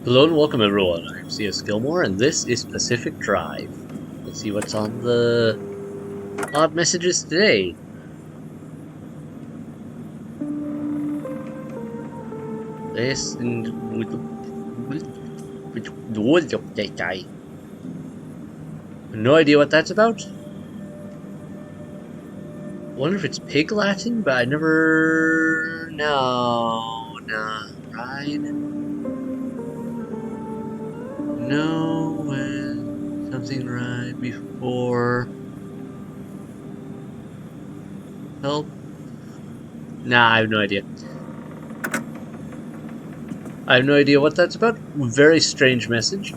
Hello and welcome everyone, I'm C.S.Gilmore and this is Pacific Drive. Let's see what's on the odd messages today. This and no idea what that's about. Wonder if it's Pig Latin, but I never... No, ride. No, when something right before... Help? Nah, I have no idea. I have no idea what that's about. Very strange message.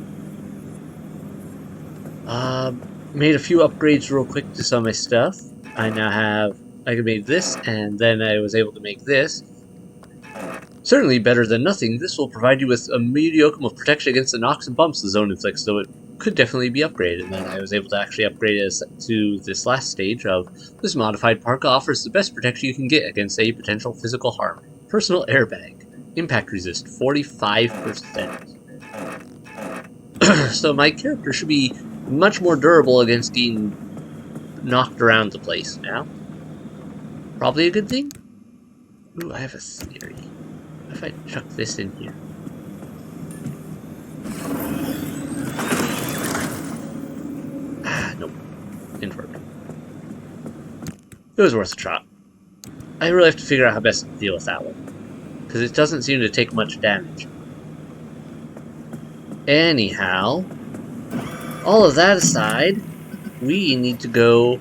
Made a few upgrades real quick to some of my stuff. I now have... I can make this, and then I was able to make this. Certainly better than nothing. This will provide you with a mediocre of protection against the knocks and bumps the zone inflicts, so it could definitely be upgraded. And then I was able to actually upgrade it to this last stage of this modified parka offers the best protection you can get against any potential physical harm. Personal airbag. Impact resist 45%. So my character should be much more durable against being knocked around the place now. Probably a good thing? Ooh, I have a theory. What if I chuck this in here? Nope. Didn't work. It was worth a shot. I really have to figure out how best to deal with that one, because it doesn't seem to take much damage. Anyhow, all of that aside, we need to go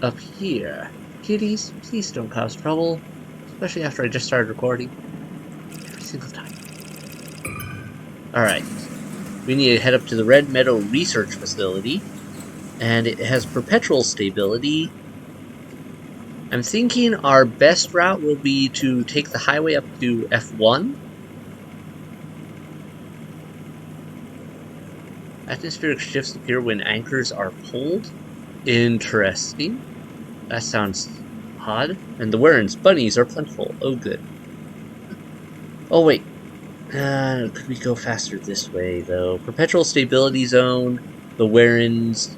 up here. Kitties, please don't cause trouble, especially after I just started recording. Every single time. Alright, we need to head up to the Red Meadows Research Facility, and it has perpetual stability. I'm thinking our best route will be to take the highway up to F1. Atmospheric shifts appear when anchors are pulled. Interesting. That sounds odd. And the Warren's bunnies are plentiful. Oh, good. Oh, wait. Could we go faster this way, though? Perpetual stability zone. The Warren's...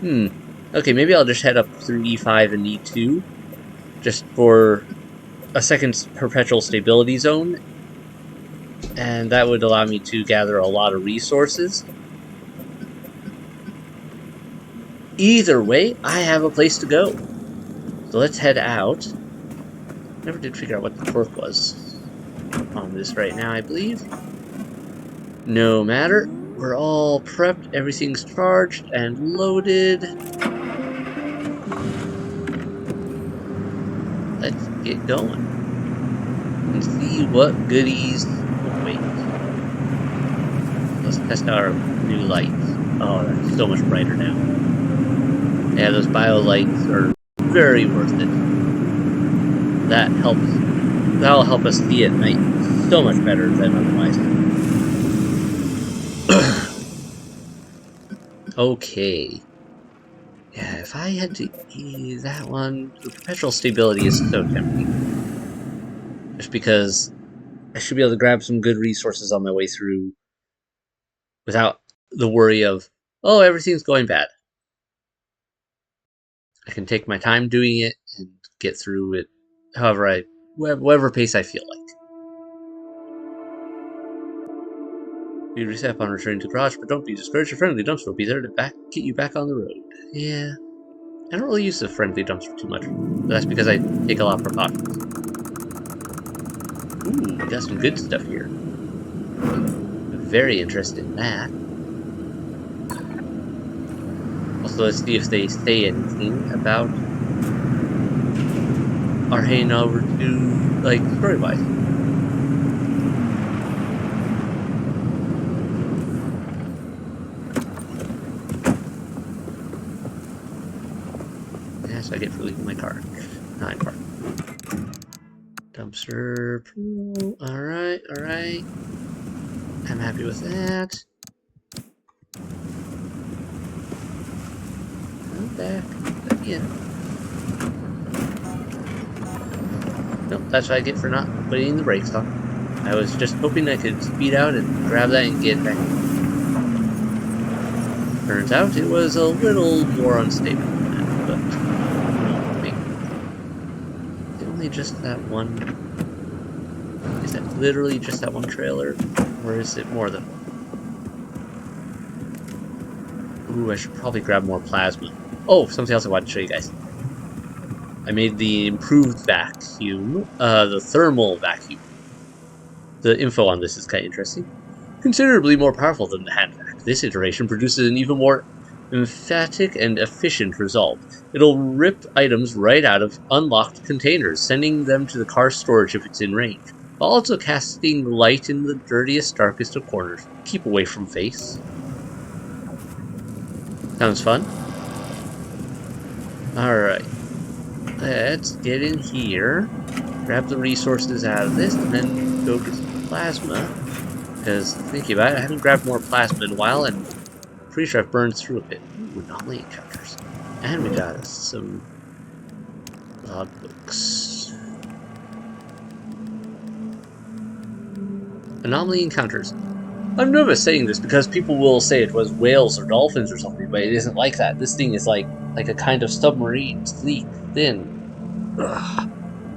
Okay, maybe I'll just head up through E5 and E2. Just for a second perpetual stability zone. And that would allow me to gather a lot of resources. Either way, I have a place to go. So let's head out. Never did figure out what the quirk was on this right now, I believe. No matter. We're all prepped. Everything's charged and loaded. Let's get going. And see what goodies... Oh, wait. Let's test out our new lights. Oh, that's so much brighter now. Yeah, those bio lights are very worth it. That'll help us see at night so much better than otherwise. Okay. Yeah, if I had to eat that one, the perpetual stability is so tempting. Just because I should be able to grab some good resources on my way through without the worry of, oh, everything's going bad. I can take my time doing it and get through it whatever pace I feel like. You reset upon returning to the garage, but don't be discouraged. Your friendly dumpster will be there to get you back on the road. Yeah. I don't really use the friendly dumpster too much, but that's because I take a lot of precautions. Ooh, we got some good stuff here. I'm very interested in that. Also, let's see if they say anything about our heading over to, like, story-wise. That's what I get for leaving my car. Not in park. Dumpster. Alright, alright. I'm happy with that. Back. Yeah. Nope, that's what I get for not putting the brakes on. I was just hoping I could speed out and grab that and get back. Turns out it was a little more unstable than that, but maybe. Is it only just that one? Is that literally just that one trailer? Or is it more than one? Ooh, I should probably grab more plasma. Oh, something else I wanted to show you guys. I made the improved vacuum, the thermal vacuum. The info on this is kind of interesting. Considerably more powerful than the hand vac. This iteration produces an even more emphatic and efficient result. It'll rip items right out of unlocked containers, sending them to the car's storage if it's in range, while also casting light in the dirtiest, darkest of corners. Keep away from face. Sounds fun? Alright. Let's get in here, grab the resources out of this, and then go get some plasma. Because, thinking about it, I haven't grabbed more plasma in a while, and I'm pretty sure I've burned through a bit. Ooh, anomaly encounters. And we got some logbooks. Anomaly encounters. I'm nervous saying this because people will say it was whales or dolphins or something, but it isn't like that. This thing is like a kind of submarine, sleek, thin. Ugh.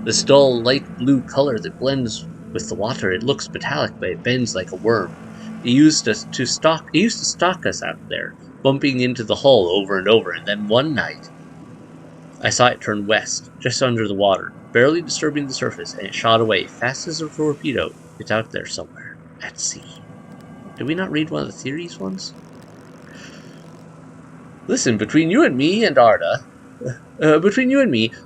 This dull light blue color that blends with the water. It looks metallic, but it bends like a worm. It used to stalk us out there, bumping into the hull over and over, and then one night I saw it turn west, just under the water, barely disturbing the surface, and it shot away, fast as a torpedo. It's out there somewhere, at sea. Did we not read one of the theories once? Listen, between you and me,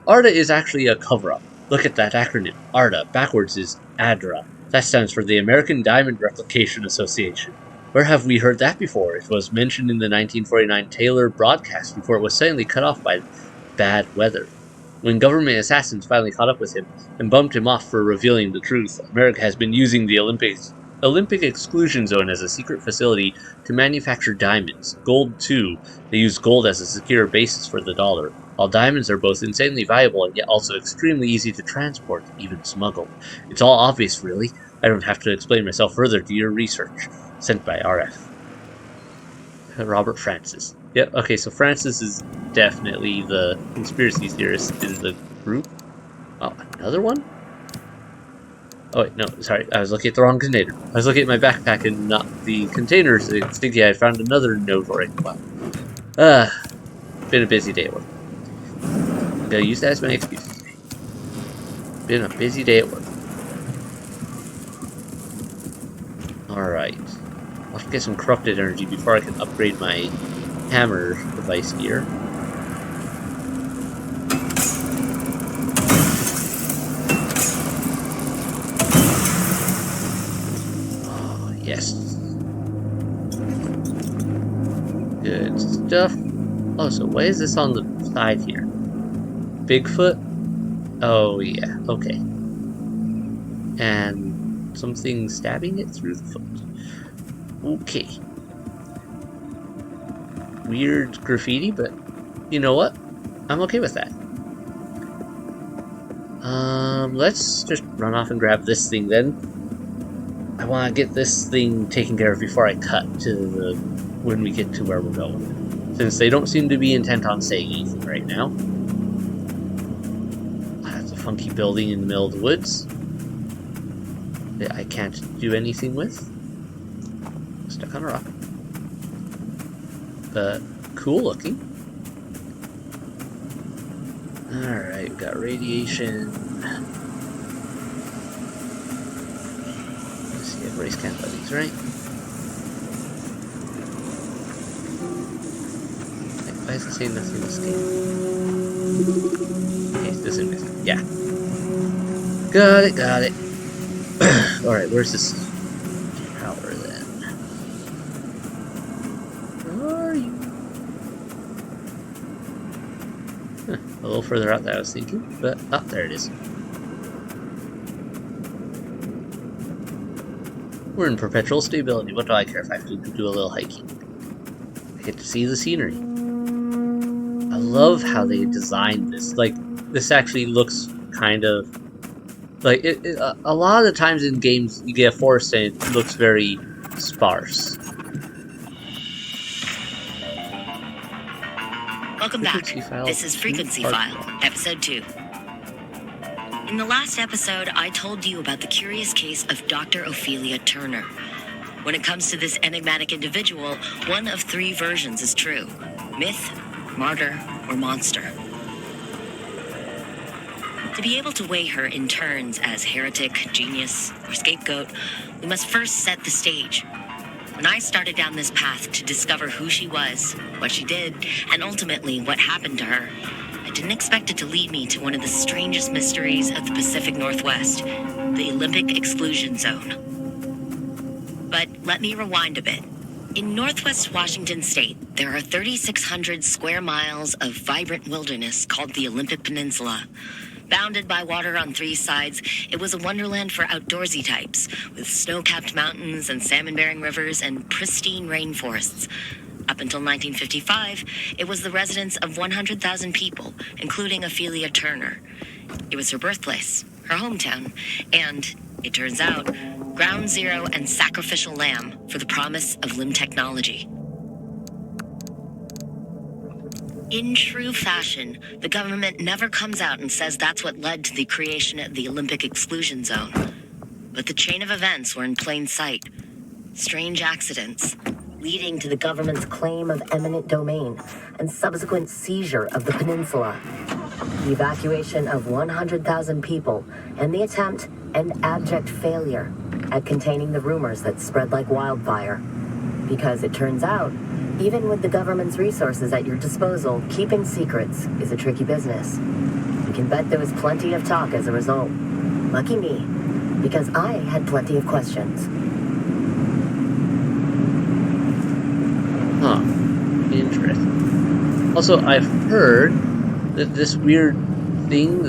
Arda is actually a cover-up. Look at that acronym, ARDA. Backwards is ADRA. That stands for the American Diamond Replication Association. Where have we heard that before? It was mentioned in the 1949 Taylor broadcast before it was suddenly cut off by bad weather. When government assassins finally caught up with him and bumped him off for revealing the truth, America has been using the Olympic exclusion zone as a secret facility to manufacture diamonds. Gold, too. They use gold as a secure basis for the dollar. While diamonds are both insanely valuable and yet also extremely easy to transport, even smuggle. It's all obvious, really. I don't have to explain myself further to your research. Sent by RF. Robert Francis. Yep, okay, so Francis is definitely the conspiracy theorist in the group. Oh, another one? Oh wait, no, sorry, I was looking at the wrong container. I was looking at my backpack and not the containers. Thinking I found another note or wow. Been a busy day at work. I'm gonna use that as my excuse today. Been a busy day at work. Alright. I'll have to get some corrupted energy before I can upgrade my hammer device gear. Yes. Good stuff. Oh, so why is this on the side here? Bigfoot? Oh, yeah. Okay. And something stabbing it through the foot. Okay. Weird graffiti, but you know what? I'm okay with that. Let's just run off and grab this thing then. I want to get this thing taken care of before I cut to when we get to where we're going. Since they don't seem to be intent on saying anything right now. That's a funky building in the middle of the woods that I can't do anything with. Stuck on a rock. But cool looking. Alright, we got radiation. Everybody's can't buddies, right? Why is it saying nothing to scan? Okay, this is missing. Yeah. Got it. Alright, where's this power then? Where are you? Huh, a little further out than I was thinking, but oh, there it is. We're in perpetual stability. What do I care if I have to do a little hiking? I get to see the scenery. I love how they designed this. Like, this actually looks kind of Like, a lot of the times in games, you get a forest and it looks very sparse. Welcome back. This is Frequency File, Episode 2. In the last episode, I told you about the curious case of Dr. Ophelia Turner. When it comes to this enigmatic individual, one of 3 versions is true: myth, martyr, or monster. To be able to weigh her in turns as heretic, genius, or scapegoat, we must first set the stage. When I started down this path to discover who she was, what she did, and ultimately what happened to her, I didn't expect it to lead me to one of the strangest mysteries of the Pacific Northwest, the Olympic Exclusion Zone. But let me rewind a bit. In Northwest Washington State, there are 3,600 square miles of vibrant wilderness called the Olympic Peninsula. Bounded by water on 3 sides, it was a wonderland for outdoorsy types, with snow-capped mountains and salmon-bearing rivers and pristine rainforests. Up until 1955, it was the residence of 100,000 people, including Ophelia Turner. It was her birthplace, her hometown, and, it turns out, ground zero and sacrificial lamb for the promise of limb technology. In true fashion, the government never comes out and says that's what led to the creation of the Olympic Exclusion Zone. But the chain of events were in plain sight. Strange accidents, leading to the government's claim of eminent domain and subsequent seizure of the peninsula. The evacuation of 100,000 people and the attempt and abject failure at containing the rumors that spread like wildfire. Because it turns out, even with the government's resources at your disposal, keeping secrets is a tricky business. You can bet there was plenty of talk as a result. Lucky me, because I had plenty of questions. Huh. Interesting. Also, I've heard that this weird thing,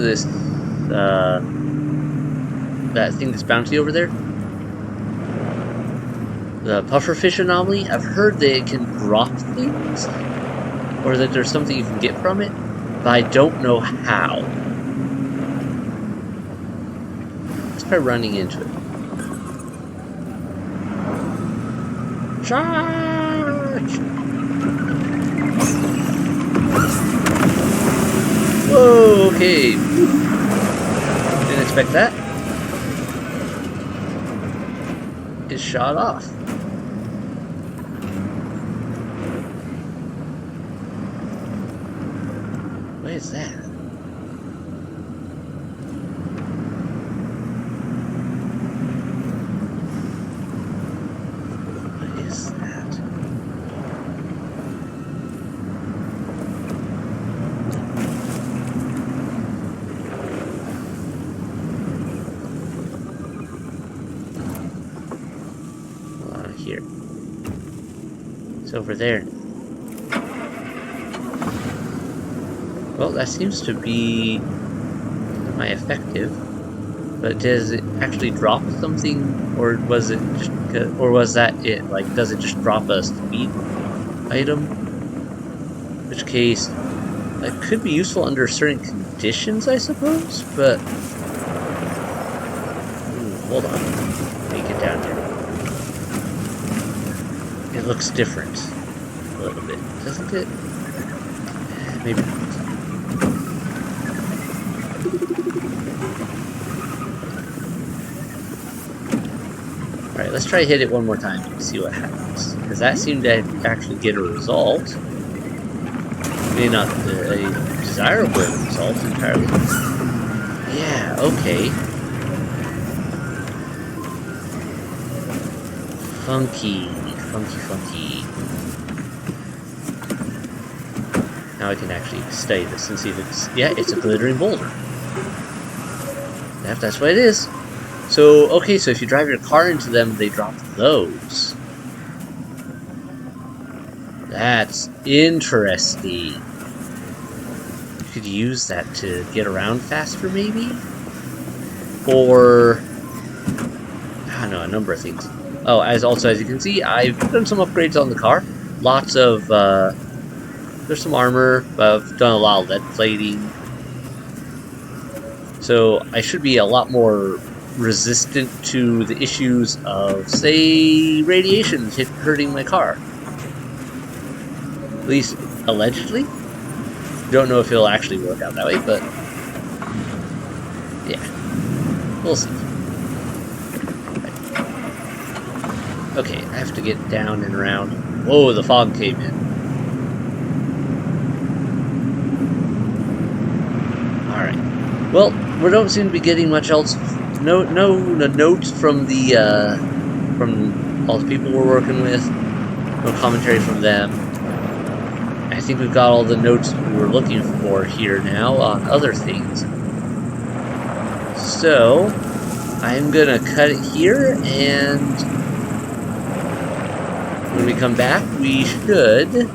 that thing, this bounty over there, the pufferfish anomaly, I've heard that it can drop things, or that there's something you can get from it, but I don't know how. Let's try running into it. Charge! Whoa, okay. Didn't expect that. It shot off. What is that? What is that? Here. It's over there. Well, that seems to be my effective, but does it actually drop something, or was it just, or was that it? Like, does it just drop a speed item? In which case, that could be useful under certain conditions, I suppose. But hold on, let me get down here. It looks different a little bit, doesn't it? Maybe not. Alright, let's try to hit it one more time and see what happens. Because that seemed to actually get a result. Maybe not a desirable result entirely. Yeah, okay. Funky. Funky. Now I can actually study this and see if it's... Yeah, it's a glittering boulder. That's what it is. So, okay, so if you drive your car into them, they drop those. That's interesting. You could use that to get around faster, maybe? Or... I don't know, a number of things. Oh, as you can see, I've done some upgrades on the car. Lots of, there's some armor, but I've done a lot of lead plating. So I should be a lot more resistant to the issues of, say, radiation hurting my car. At least allegedly. Don't know if it'll actually work out that way, but yeah, we'll see. Okay, I have to get down and around. Whoa, the fog came in. Alright. Well, we don't seem to be getting much else. No notes from from all the people we're working with. No commentary from them. I think we've got all the notes we were looking for here now on other things. So, I'm gonna cut it here, and when we come back, we should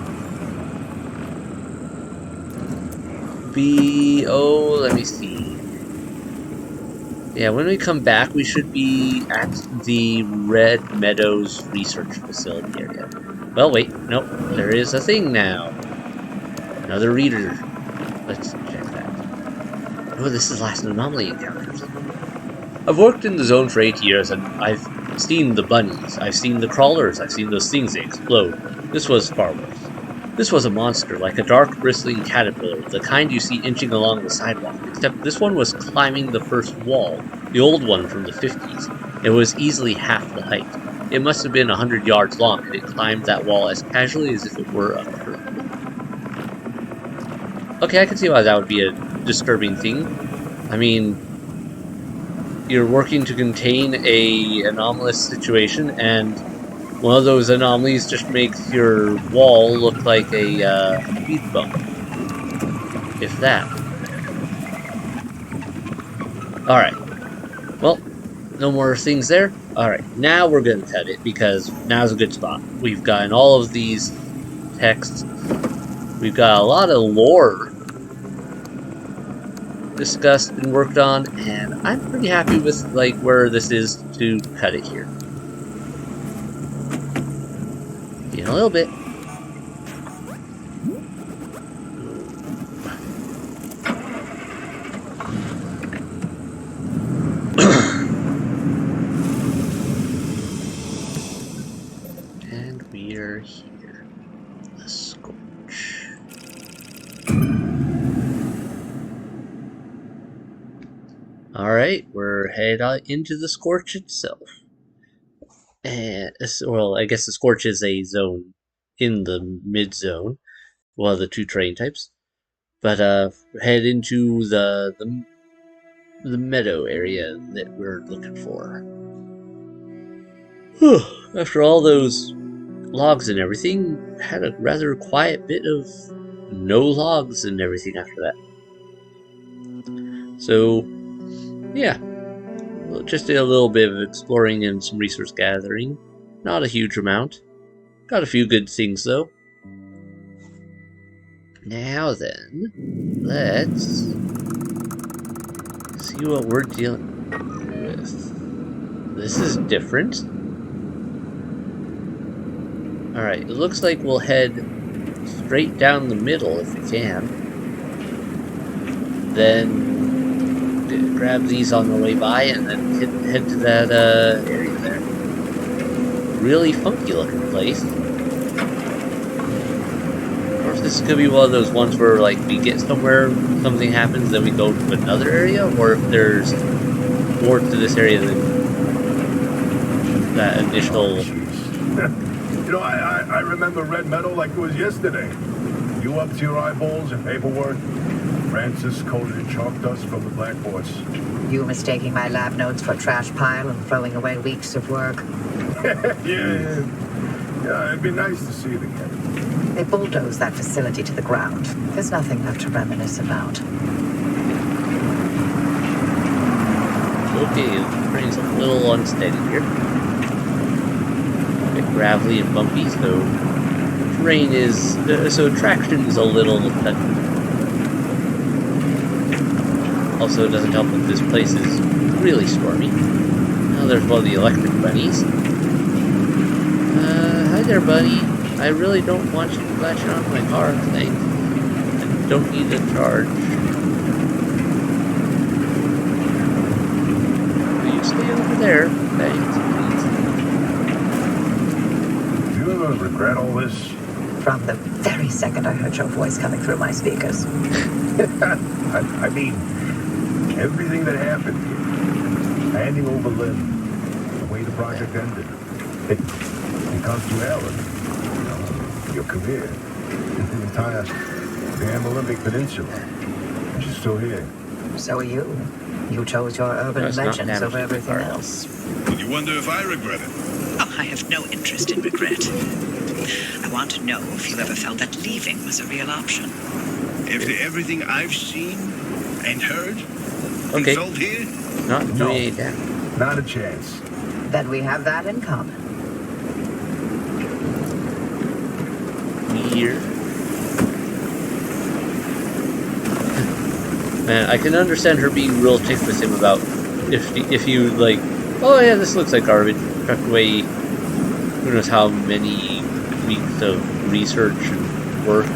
be... oh, let me see. Yeah, when we come back, we should be at the Red Meadows Research Facility area. Well, wait, nope, there is a thing now. Another reader. Let's check that. Oh, this is last anomaly encounters. I've worked in the zone for 8 years, and I've seen the bunnies, I've seen the crawlers, I've seen those things that explode. This was far worse. This was a monster, like a dark, bristling caterpillar, the kind you see inching along the sidewalk, except this one was climbing the first wall, the old one from the 50s. It was easily half the height. It must have been 100 yards long, and it climbed that wall as casually as if it were a curve. Okay, I can see why that would be a disturbing thing. I mean, you're working to contain a anomalous situation, and one of those anomalies just makes your wall look like a speed bump. If that. Alright. Well, no more things there. Alright, now we're going to cut it, because now's a good spot. We've gotten all of these texts. We've got a lot of lore discussed and worked on, and I'm pretty happy with like where this is to cut it here. In a little bit. And we're here. The Scorch. Alright, we're headed out into the Scorch itself. And, well, I guess the Scorch is a zone in the mid-zone. One of the two terrain types. But, head into the meadow area that we're looking for. After all those logs and everything, had a rather quiet bit of no logs and everything after that. So, yeah, just did a little bit of exploring and some resource gathering. Not a huge amount. Got a few good things though. Now then, let's see what we're dealing with. This is different. Alright, it looks like we'll head straight down the middle if we can. Then grab these on the way by and then head to that area there. Really funky looking place. Or if this could be one of those ones where like we get somewhere, something happens, then we go to another area, or if there's more to this area than that initial. You know, I remember Red Meadows like it was yesterday. You up to your eyeballs in paperwork. Francis coated in chalk dust from the blackboards. You mistaking my lab notes for trash pile and throwing away weeks of work? Yeah, it'd be nice to see it again. They bulldozed that facility to the ground. There's nothing left to reminisce about. Okay, the train's a little unsteady here. A bit gravelly and bumpy, so terrain is so traction is a little touchy. Also, it doesn't help that this place is really stormy. Now there's one of the electric bunnies. Hi there, buddy. I really don't want you flashing onto my car, thanks. I don't need a charge. stay over there. Thanks, Do you ever regret all this? From the very second I heard your voice coming through my speakers. I mean, everything that happened. Handing over Lynn. The way the project ended. Because you, Alan. You know, your career. The entire damn Olympic Peninsula. And you're still here. So are you. You chose your urban it's not legends over damaging everything my car. else. And you wonder if I regret it? Oh, I have no interest in regret. I want to know if you ever felt that leaving was a real option. After everything I've seen and heard and Okay. felt here? Not No. doing any damage. Not a chance. Then we have that in common. Weird. Man, I can understand her being real ticked with him about if you like, oh yeah, this looks like garbage. Trucked away who knows how many weeks of research and work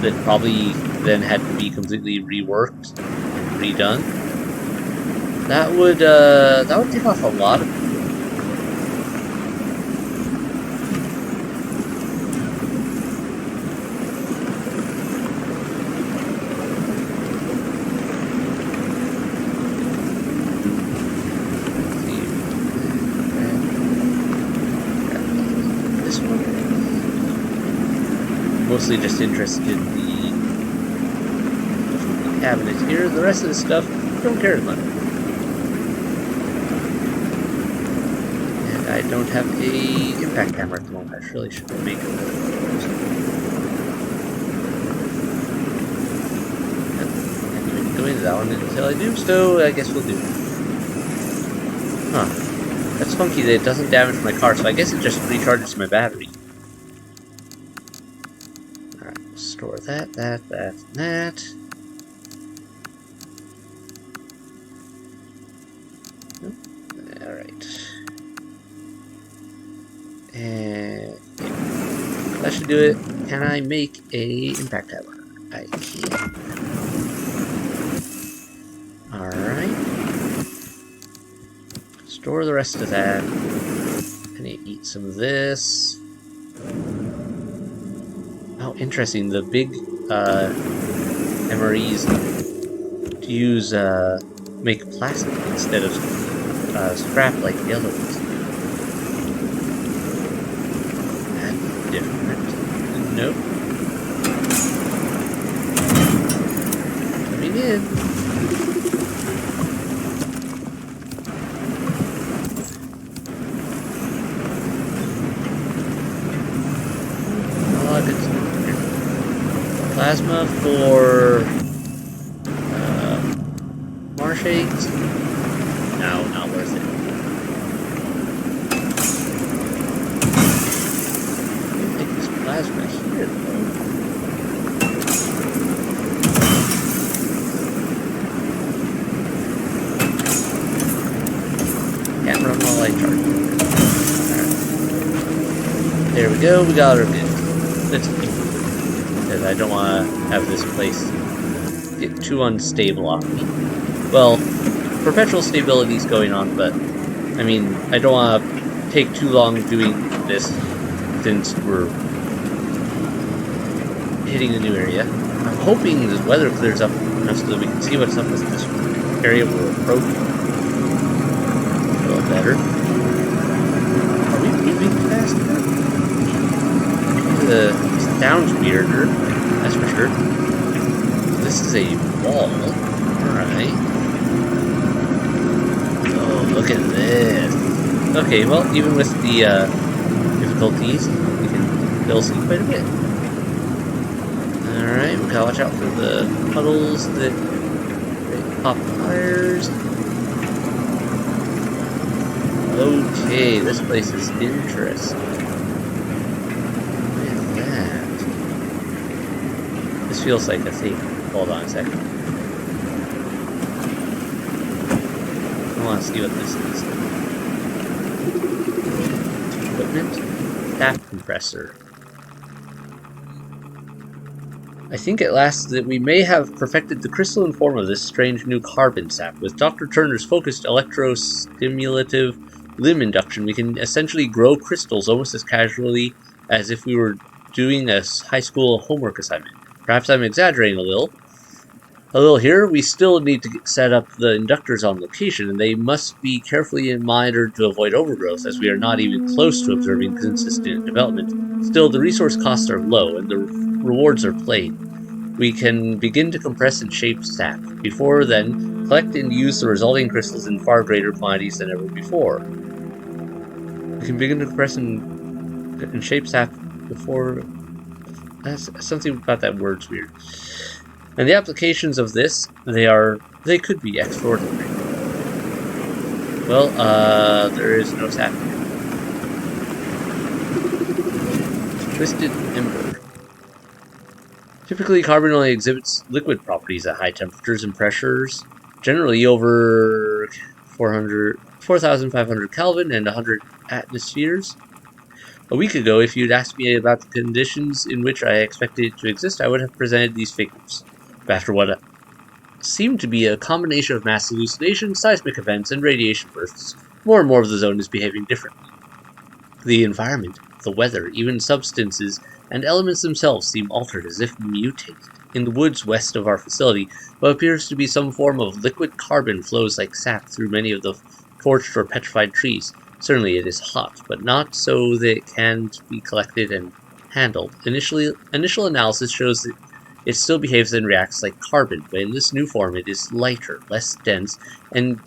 that probably then had to be completely reworked and redone. That would take off a lot of this one. Mostly just interested in the cabinet here. The rest of the stuff, don't care as much. And I don't have a impact camera at the moment. I really should make it. Can't even go into that one until I do, so I guess we'll do it. Huh. That's funky that it doesn't damage my car, so I guess it just recharges my battery. Alright, store that. Alright. And that should do it. Can I make a impact hammer? I can. Alright. Store the rest of that. I need to eat some of this. Oh, interesting. The big MREs to use make plastic instead of scrap like the other ones. That's different. Nope. Coming in. Plasma for marsh eggs? No, not worth it. I think this plasma here, though. Can't run while I charge. Alright. There we go, we got our bit. Let's keep it. Because I don't want to have this place get too unstable on me. Well, perpetual stability is going on, but I mean, I don't want to take too long doing this since we're hitting a new area. I'm hoping the weather clears up enough so that we can see what's up with this area we're approaching. A little better. Are we moving fast enough? The sounds weirder, that's for sure. This is a wall. Alright. Oh, look at this. Okay, well, even with the difficulties, we can still see quite a bit. Alright, we gotta watch out for the puddles that pop fires. Okay, this place is interesting. This feels like a thing. Hold on a second. I want to see what this is. Equipment. Tap compressor. I think at last that we may have perfected the crystalline form of this strange new carbon sap. With Dr. Turner's focused electrostimulative limb induction, we can essentially grow crystals almost as casually as if we were doing a high school homework assignment. Perhaps I'm exaggerating a little. Here, we still need to set up the inductors on location, and they must be carefully monitored to avoid overgrowth, as we are not even close to observing consistent development. Still, the resource costs are low, and the rewards are plain. We can begin to compress and shape sap. Before then, collect and use the resulting crystals in far greater quantities than ever before. We can begin to compress and shape sap before... That's something about that word's weird. And the applications of this, they could be extraordinary. Well, there is no sap here. Twisted Ember. Typically, carbon only exhibits liquid properties at high temperatures and pressures, generally over 4,500 Kelvin and 100 atmospheres. A week ago, if you'd asked me about the conditions in which I expected it to exist, I would have presented these figures. But after what seemed to be a combination of mass hallucination, seismic events, and radiation bursts, more and more of the zone is behaving differently. The environment, the weather, even substances and elements themselves seem altered, as if mutated. In the woods west of our facility, what appears to be some form of liquid carbon flows like sap through many of the torched or petrified trees. Certainly it is hot, but not so that it can't be collected and handled. Initial analysis shows that it still behaves and reacts like carbon, but in this new form it is lighter, less dense, and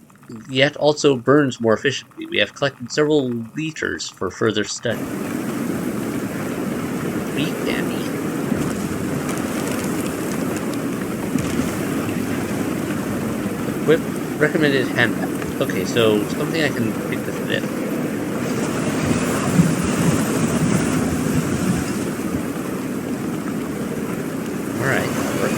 yet also burns more efficiently. We have collected several liters for further study. Free candy. Equip recommended handbag. Okay, so something I can pick with it. Alright, perfect.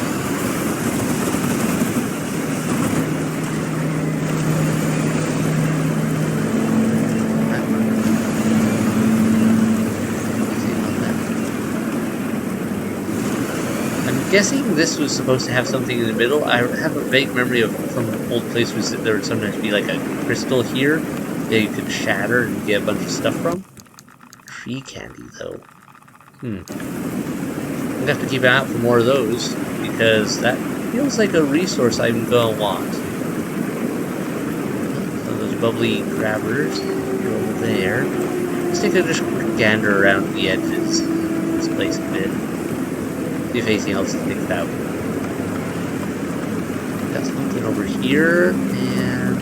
I'm guessing this was supposed to have something in the middle. I have a vague memory of from old places that there would sometimes be like a crystal here that you could shatter and get a bunch of stuff from. Tree candy, though. I'm gonna have to keep an eye out for more of those, because that feels like a resource I'm gonna want. Some of those bubbly grabbers over there. Let's take a just quick gander around the edges of this place a bit. See if anything else is picked out. Got something over here, and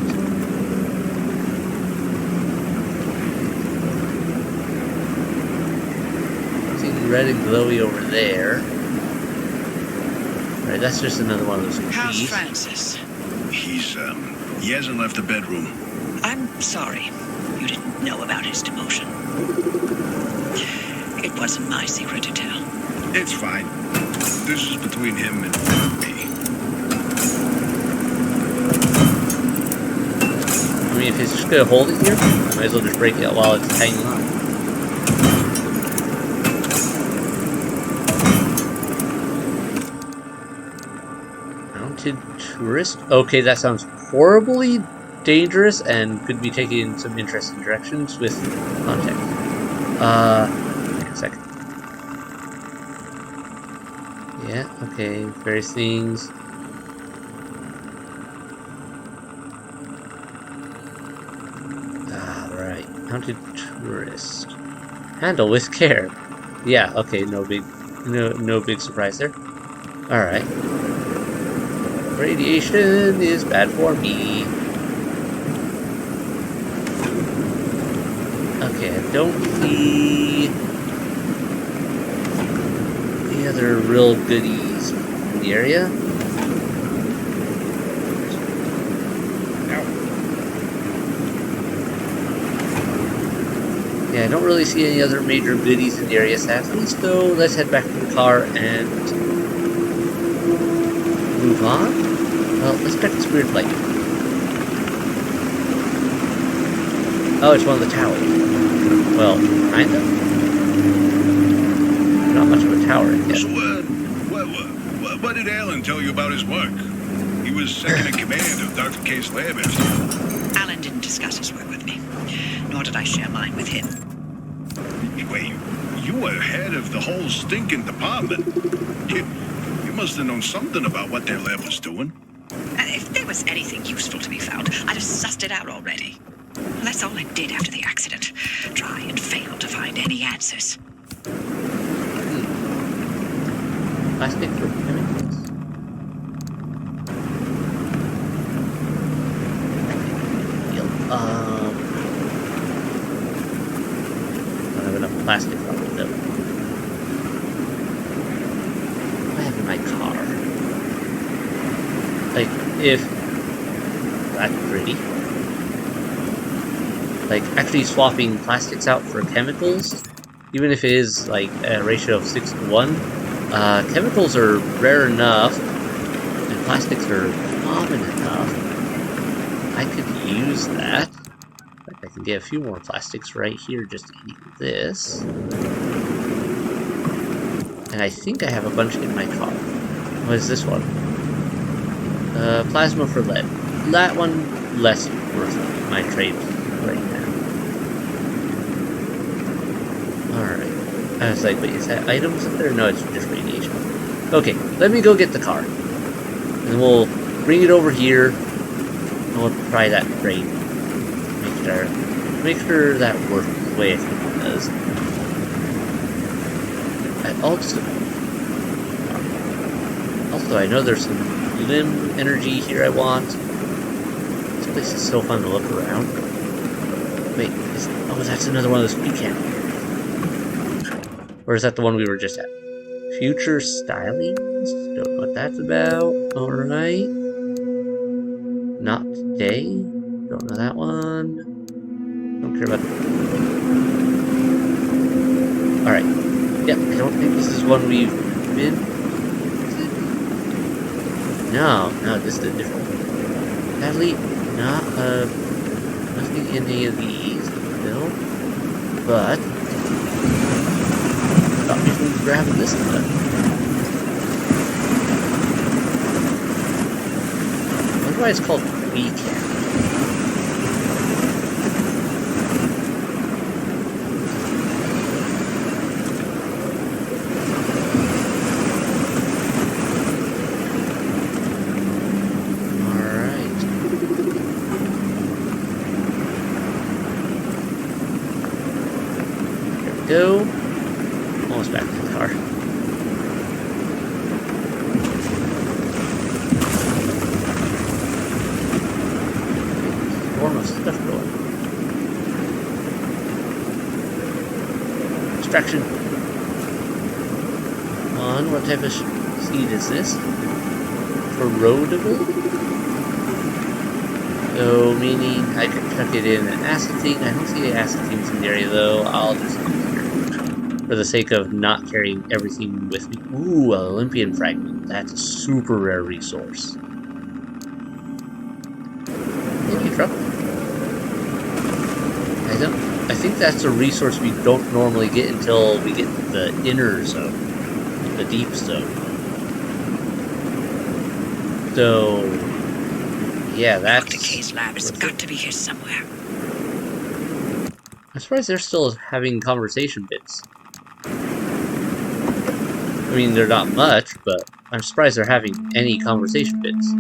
something red and glowy over there. Alright, that's just another one of those trees. How's Francis? He hasn't left the bedroom. I'm sorry. You didn't know about his demotion. It wasn't my secret to tell. It's fine. This is between him and me. I mean, if he's just gonna hold it here, I might as well just break it while it's hanging on. Mounted tourist? Okay, that sounds horribly dangerous and could be taken in some interesting directions with context. Wait a second. Yeah, okay, various things. Right. Mounted tourist. Handle with care. Yeah, okay, no big surprise there. Alright. Radiation is bad for me. Okay, I don't see any other real goodies in the area. Yeah, I don't really see any other major goodies in the area, sadly, so let's head back to the car and move on. Well, let's check this weird light. Oh, it's one of the towers. Well, kind of. Not much of a tower, I guess. So, What did Alan tell you about his work? He was second in command of Dr. K's lab after. Alan didn't discuss his work with me, nor did I share mine with him. Wait, you were head of the whole stinking department. You must have known something about what their lab was doing. If there was anything useful to be found, I'd have sussed it out already. And that's all I did after the accident. Try and fail to find any answers. Plastic for chemicals. I don't have enough plastic on it though. What do I have in my car? Like, if that's pretty. Like, actually swapping plastics out for chemicals, even if it is like a ratio of 6 to 1, chemicals are rare enough, and plastics are common enough. I could use that. Like, I can get a few more plastics right here just eating this. And I think I have a bunch in my car. What is this one? Plasma for lead. That one less worth my trade right now. Alright. I was like, wait, is that items up there? No, it's just radiation. Okay, let me go get the car. And we'll bring it over here. And we'll try that trade. Make sure that works the way I think it does. Also, I know there's some limb energy here I want. This place is so fun to look around. Wait, oh, that's another one of those pecan. Or is that the one we were just at? Future stylings? Don't know what that's about. Alright. Not today. Don't know that one. Don't care about that. Alright. Yep, I don't think this is one we've been. No, this is a different one. Sadly, nothing in any of these still. But thought we would grab this one. I wonder why it's called pecan. Go. Almost back to the car. More stuff going. Distraction. On. What type of seed is this? Corrodable? So, meaning I could chuck it in an acetine. I don't see the acetines in the area though. I'll just for the sake of not carrying everything with me. Ooh, an Olympian fragment. That's a super rare resource. Thank you, truck. I think that's a resource we don't normally get until we get the inner zone. The deep zone. So yeah, that's Dr. K's lab has got to be here somewhere. I'm surprised they're still having conversation bits. I mean, they're not much, but I'm surprised they're having any conversation bits.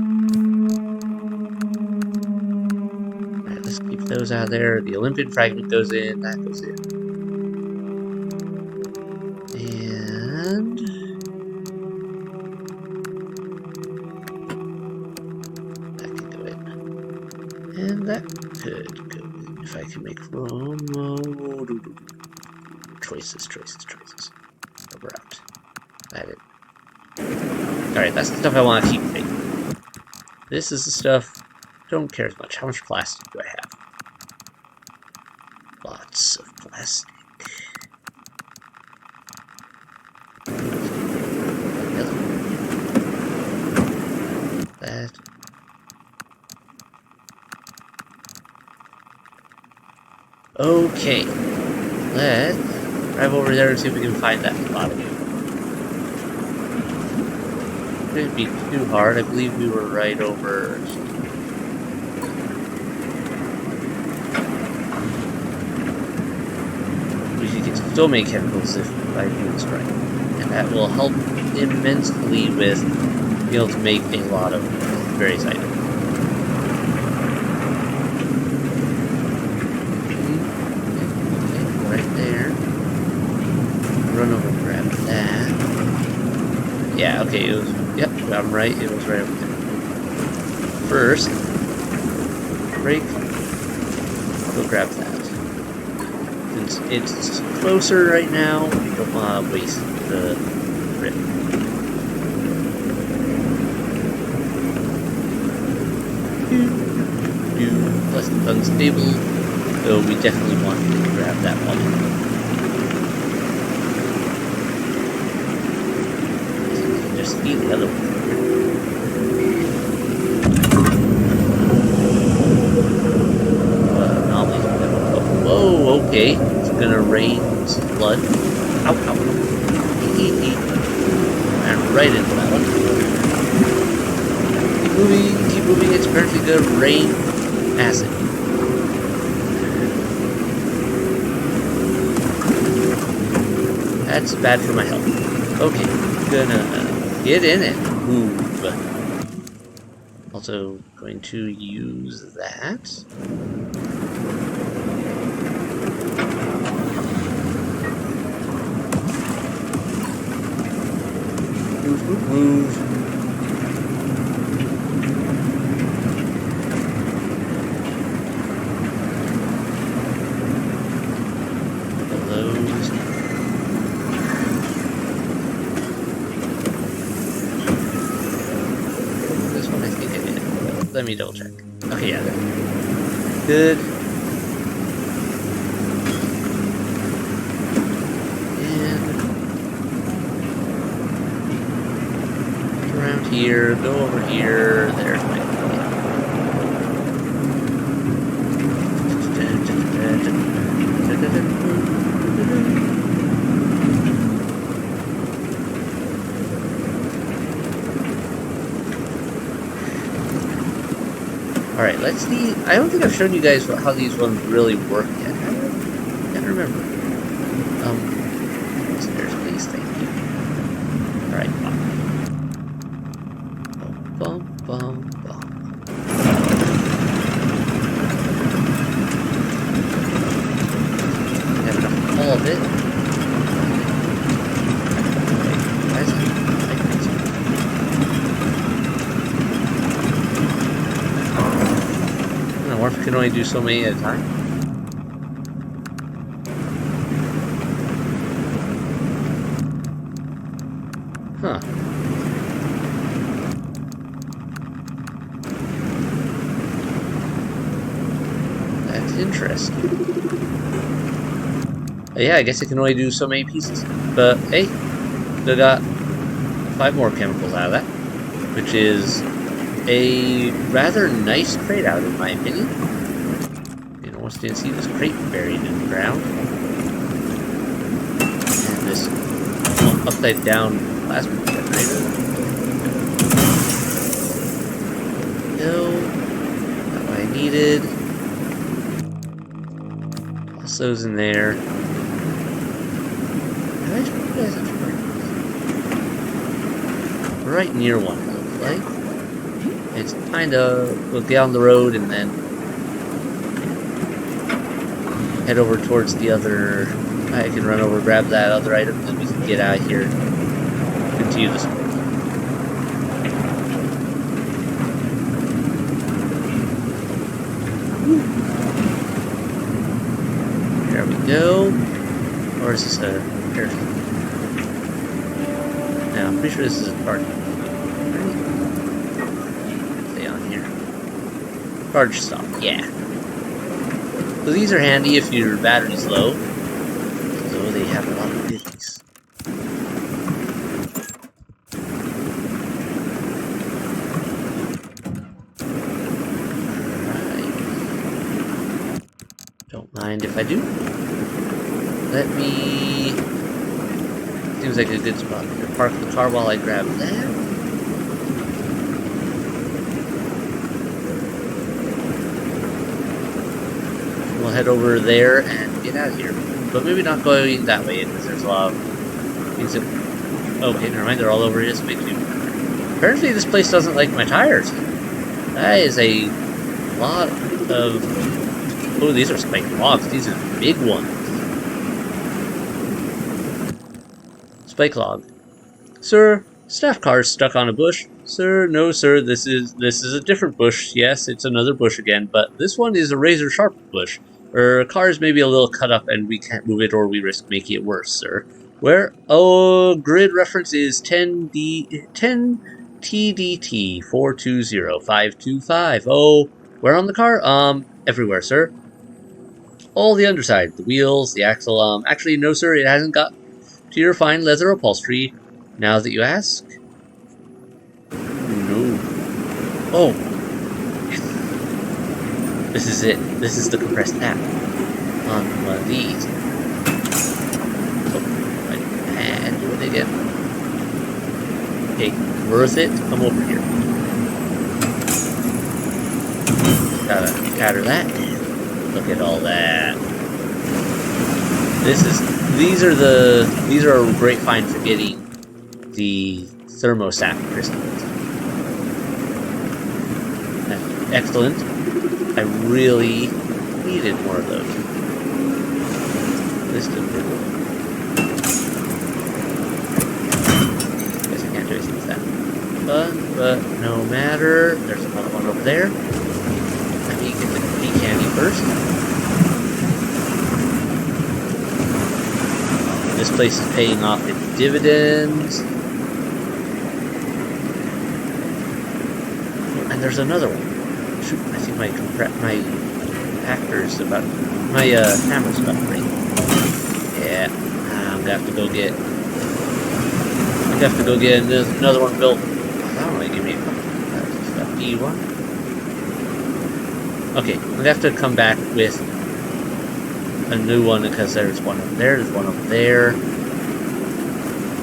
Alright, let's keep those out of there. The Olympian fragment goes in, that goes in. And that can go in. And that could go in if I can make room. Choices. We're out. Alright, that's the stuff I want to keep making. This is the stuff don't care as much. How much plastic do I have? Lots of plastic. That. Okay. Let's drive over there and see if we can find that spot again. Shouldn't be too hard. I believe we were right over. We should get so many chemicals if I do this right, and that will help immensely with being able to make a lot of various items. Run over and grab that. Yeah, okay, it was, yep, I'm right, it was right over there. First, break, go grab that. Since it's closer right now, we don't want to waste the grip. Plus it's unstable, so we definitely want to grab that one. Just eat the other one. Whoa, okay. It's gonna rain some blood. Ow, ow. And right into that one. Keep moving. It's apparently gonna rain acid. That's bad for my health. Okay, gonna get in and move. Also going to use that. Move. Those. This one I think I did. Let me double check. Okay, yeah, there. Good. Here, go over here, there's my Alright, let's see. I don't think I've shown you guys how these ones really work yet. I can't remember. Stairs, please, thank you. Alright, bum. Have enough of all of it. Wait, why is it? I don't know, what if we can only do so many at a time? Huh. Interesting. Yeah, I guess it can only do so many pieces. But hey, they got 5 more chemicals out of that, which is a rather nice crate out, in my opinion. You know, once you see this crate buried in the ground, and this upside down plasma generator. No, not what I needed. Those in there. Right near one, it looks like. It's kind of, we'll get on the road and then head over towards the other. I can run over, grab that other item, then we can get out of here. Continue this. There we go. Or is this a parachute? No, I'm pretty sure this is a barge. Stay on here. Barge stop, yeah. So these are handy if your battery's low. So they have a lot of goodies. Don't mind if I do. Let me... Seems like a good spot to park the car while I grab that. we'll head over there and get out of here. But maybe not going that way, because there's a lot of things that... Okay, never mind, they're all over this way too. Apparently this place doesn't like my tires. That is a lot of... Oh, these are spiked logs. These are big ones. Spike log. Sir, staff car is stuck on a bush. Sir, no sir, this is a different bush. Yes, it's another bush again, but this one is a razor sharp bush. Our cars may be a little cut up and we can't move it or we risk making it worse, sir. Where? Oh, grid reference is 10 TDT 420525. Oh, where on the car? Everywhere, sir. All the underside, the wheels, the axle, actually no sir, it hasn't got to your fine leather upholstery. Now that you ask. No. Oh. Yes. This is it. This is the compressed tap. On one of these. Oh, and do it again. Okay, worth it. Come over here. Gotta scatter that. Look at all that. These are a great find for getting the thermostat crystals. That's excellent. I really needed more of those. This didn't work. Guess I can't do anything with that. But no matter. There's another one over there. Let me get the pea candy first. This place is paying off its dividends. And there's another one. Shoot, I think my hammer's about to break. Yeah, I'm gonna have to go get another one built. That only give me a couple. That's that B1. Okay, I'm gonna have to come back with a new one because there's one up there, there's one up there.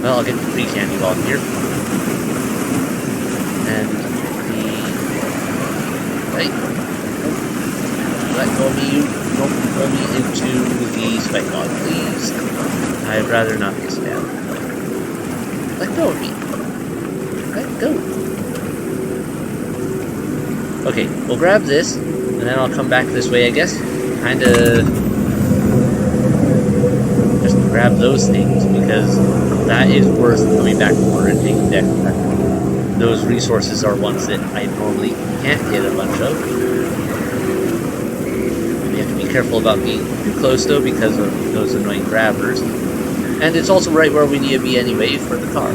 Well, I'll get the free candy while I'm here. And right. Let go of me, you don't pull me into the spike log, please. I'd rather not be stabbed. Let go of me. Let go. Okay, we'll grab this, and then I'll come back this way, I guess. Kinda just grab those things, because that is worth coming back for and taking deck. Those resources are ones that I normally can't get a bunch of. You have to be careful about being too close, though, because of those annoying grabbers. And it's also right where we need to be anyway for the car.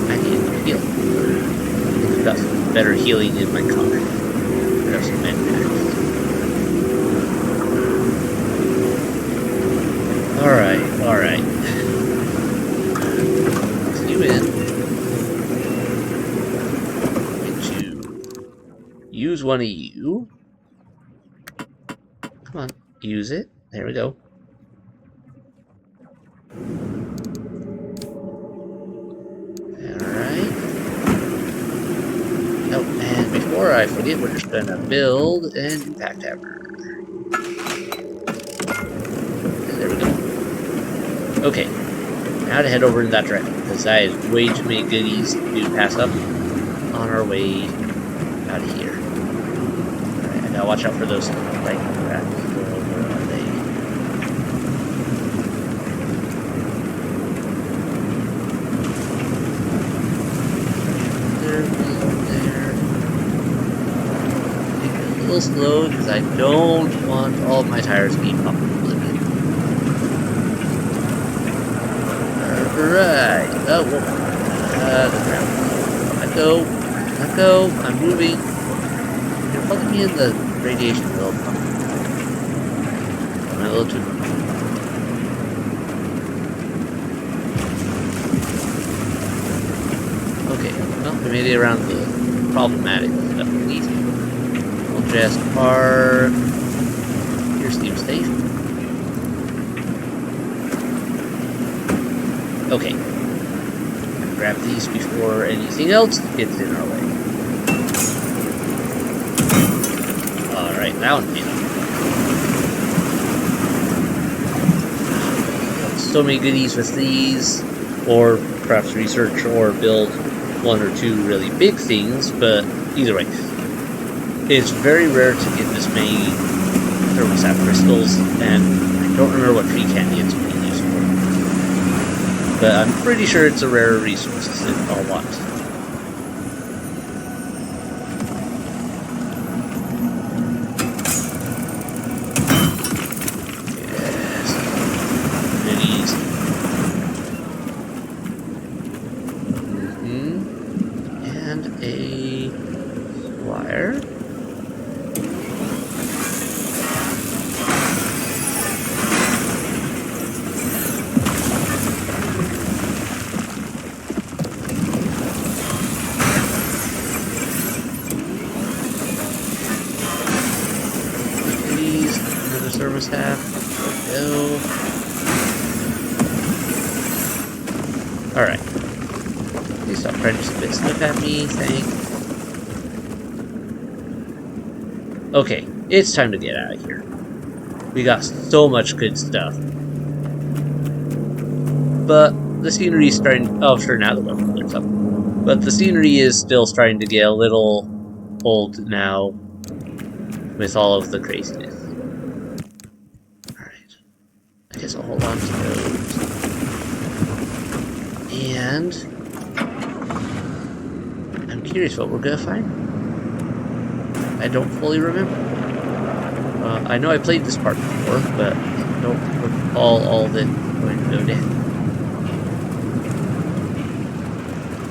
I need to heal. I've got some better healing in my car. I have some med packs. Alright. Let's you in. I'm going to use one of you. Come on, use it. There we go. Alright. Oh, and before I forget, we're just gonna build an impact hammer. There we go. Okay, now to head over in that direction, because that is way too many goodies to pass up on our way out of here. Alright, I gotta watch out for those like rats. Where are they? There. Take it a little slow, because I don't want all of my tires to be popped. Right. Oh, whoa. The ground. Let go. I'm moving. You're putting me in the radiation field. I'm a little too much. Okay. Well, we made it around the problematic stuff. Easy. We'll just park. Here's Steam Station. Okay. Grab these before anything else gets in our way. Alright. right, that one came up. So many goodies with these, or perhaps research or build one or two really big things, but either way. It's very rare to get this many thermostat crystals, and I don't remember what tree canyons are being used for. But I'm pretty sure it's a rare resource that I'll want. Yes. Goodies. And a wire. Another thermostat. There we go. Alright. Please stop trying to spit stuff at me, thanks. Okay, it's time to get out of here. We got so much good stuff. But the scenery is starting... Oh, sure, now the weather clears up. But the scenery is still starting to get a little old now with all of the craziness. Alright. I guess I'll hold on to those. And I'm curious what we're gonna find. I don't fully remember. I know I played this part before, but I don't recall all that going to go down.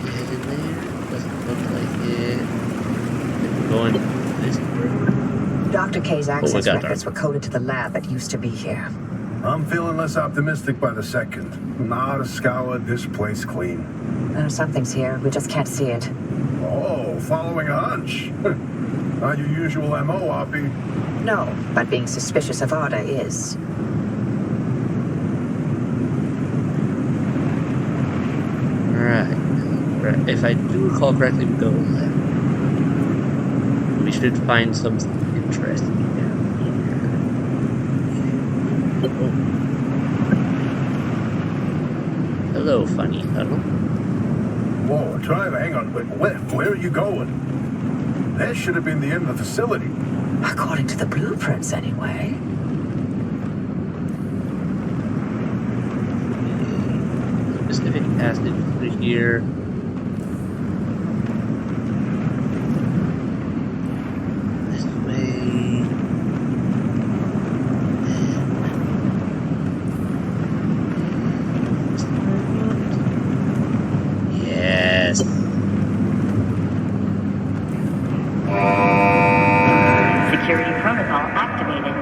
Head in there? Doesn't look like it. We're going this way. Dr. K's access got records were coded to the lab that used to be here. I'm feeling less optimistic by the second. Not a scoured this place clean. Something's here. We just can't see it. Oh, following a hunch. Not your usual MO, Oppie. No, but being suspicious of Arda is. Right. If I do recall correctly, we go left. We should find something interesting down here. Oh. Hello, funny tunnel. Whoa, driver, hang on. Where are you going? That should have been the end of the facility. According to the blueprints, anyway. Specific passage through here. This way. Yes. Security protocol activated.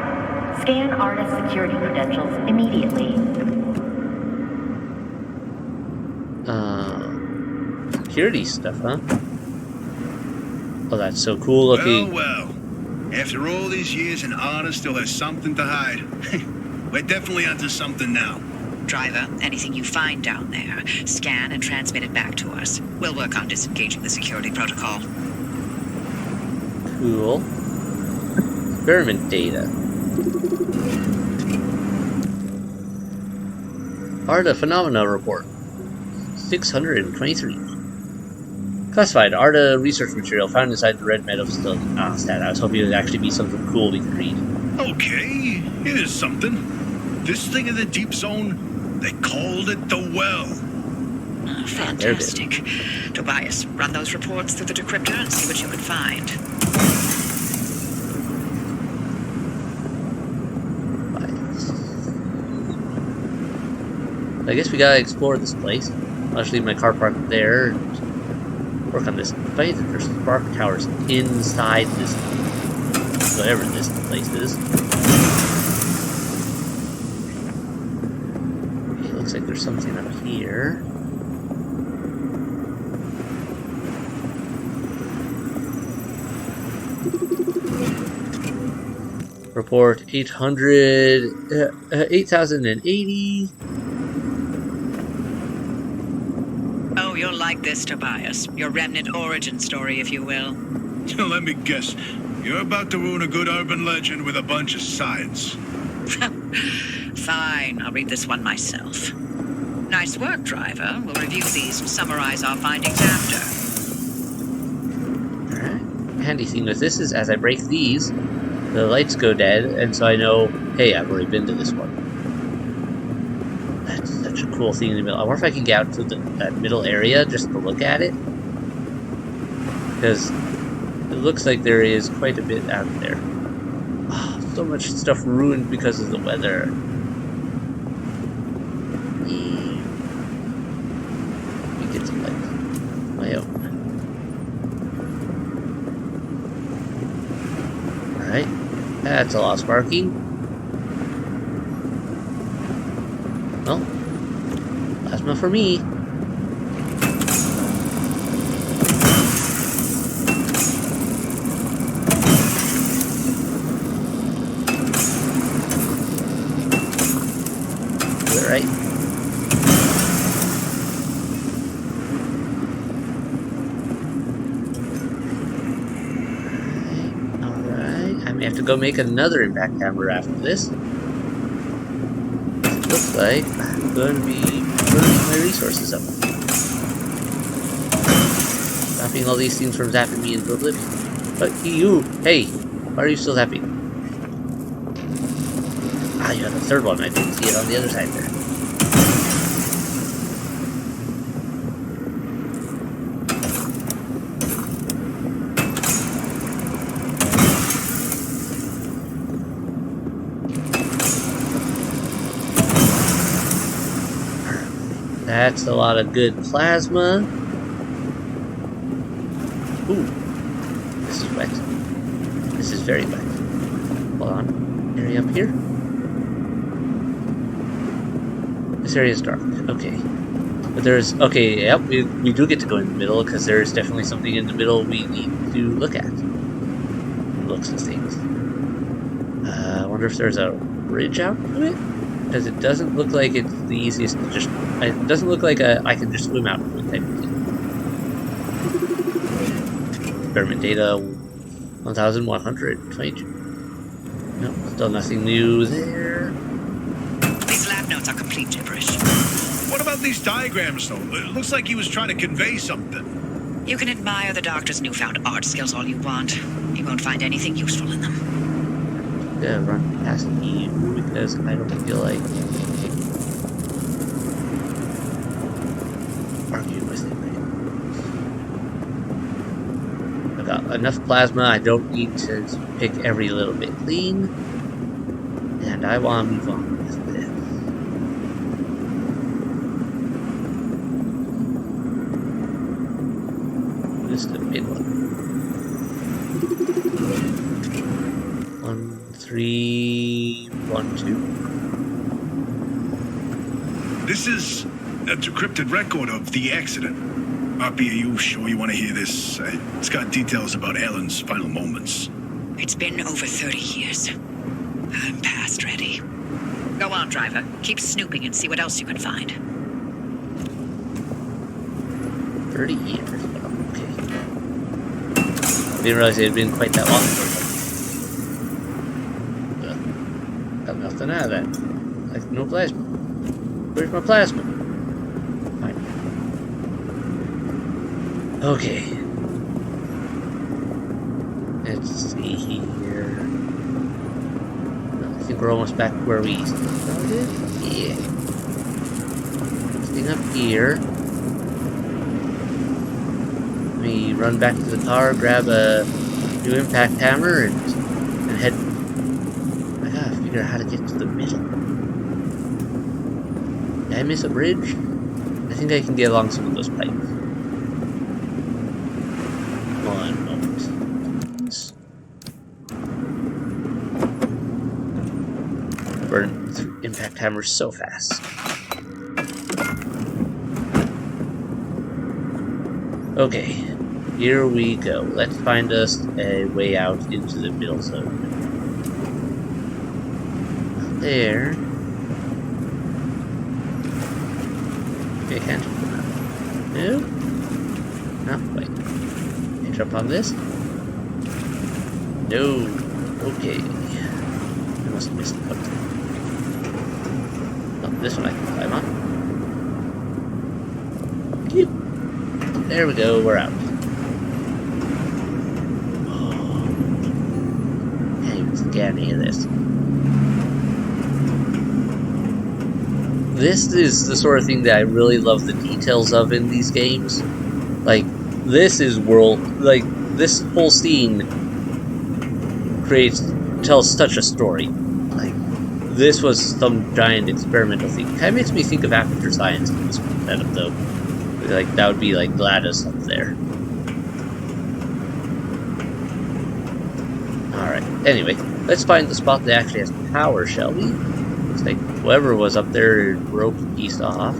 Scan Arda's security credentials immediately. Security stuff, huh? Oh, that's so cool looking. Well. After all these years, and Arda still has something to hide. We're definitely onto something now. Driver, anything you find down there, scan and transmit it back to us. We'll work on disengaging the security protocol. Cool. Experiment data. Arda Phenomena Report. 623. Classified Arda research material found inside the Red Meadows facility. Ah, stat. I was hoping it would actually be something cool we could read. Okay, here's something. This thing in the deep zone, they called it the Well. Fantastic. Tobias, run those reports through the decryptor and see what you can find. I guess we gotta explore this place. I'll just leave my car parked there and work on this. Despite that there's spark towers inside this, whatever this place is. Okay, looks like there's something up here. Report 8080. Oh, you'll like this, Tobias. Your remnant origin story, if you will. Let me guess. You're about to ruin a good urban legend with a bunch of science. Fine, I'll read this one myself. Nice work, driver. We'll review these and summarize our findings after. Alright. Handy thing with this is as I break these, the lights go dead, and so I know, hey, I've already been to this one. That's such a cool thing in the middle. I wonder if I can get out to that middle area just to look at it. Because it looks like there is quite a bit out there. Oh, so much stuff ruined because of the weather. Let me get some lights. My own. Alright. That's a lot of sparking. Well, plasma for me. Right. Alright. I may have to go make another impact hammer after this. It looks like I'm going to be burning my resources up. Stopping all these things from zapping me into oblivion. But you, hey, why are you still zapping? Ah, you have a third one. I didn't see it on the other side there. That's a lot of good plasma. Ooh, this is wet. This is very wet. Hold on. Area up here. This area is dark. Okay. But there's... Okay, yep, we do get to go in the middle, because there's definitely something in the middle we need to look at. Looks of things. I wonder if there's a bridge out to it? Because it doesn't look like it's the easiest to just... It doesn't look like I can just swim out to it type of thing. Experiment data 1122. No, still nothing new there. These lab notes are complete gibberish. What about these diagrams, though? It looks like he was trying to convey something. You can admire the doctor's newfound art skills all you want. You won't find anything useful in them. I'm gonna run past you because I don't feel like arguing with it. I've got enough plasma. I don't need to pick every little bit clean, and I want to move on with this. This is the big one. 1312. This is a decrypted record of the accident. Uppy, are you sure you want to hear this? It's got details about Ellen's final moments. It's been over 30 years. I'm past ready. Go on, driver. Keep snooping and see what else you can find. 30 years. Oh, okay. Didn't realize it had been quite that long. Got nothing out of that. Like no plasma. Where's my plasma? Fine. Okay. Let's see here. I think we're almost back where we started. Yeah. Thing up here. Let me run back to the car, grab a new impact hammer, and head. I gotta figure out how to get to the middle. Did I miss a bridge? I think I can get along some of those pipes. One moment. Burn through impact hammers so fast. Okay, here we go. Let's find us a way out into the middle zone. There. Okay, can't jump on that. No? No, wait. Can I jump on this? No. Okay. I must have missed something. Oh, this one I can climb on. Keep. There we go, we're out. Can't even get any of this. This is the sort of thing that I really love the details of in these games. Like, this is this whole scene tells such a story. Like, this was some giant experimental thing. Kind of makes me think of Aperture Science in this setup, though. Like, that would be like Gladys up there. Alright, anyway, let's find the spot that actually has power, shall we? Looks like whoever was up there broke a piece off.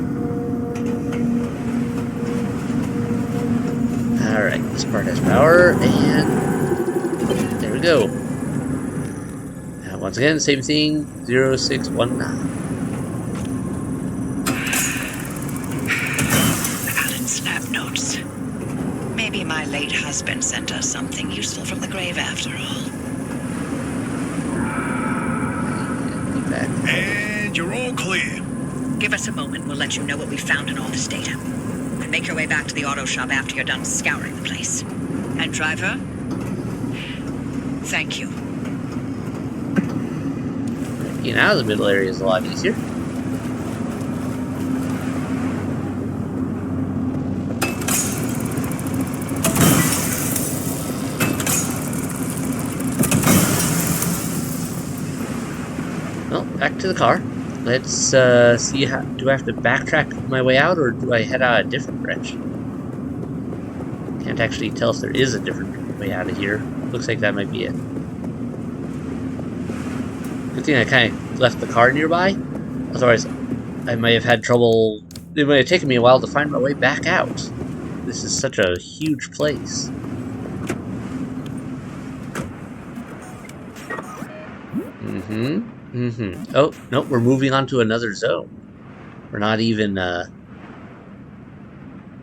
Alright, this part has power, and there we go. And once again, same thing, 0619. Alan's lab notes. Maybe my late husband sent us something useful from the grave after all. And you're all clear. Give us a moment, we'll let you know what we found in all this data. And make your way back to the auto shop after you're done scouring the place. And driver, thank you. Getting out of the middle area is a lot easier. Well, back to the car. Let's see how. Do I have to backtrack my way out, or do I head out a different direction? Can't actually tell if there is a different way out of here. Looks like that might be it. Good thing I kind of left the car nearby. Otherwise, I might have had trouble. It might have taken me a while to find my way back out. This is such a huge place. Oh, nope, we're moving on to another zone. We're not even,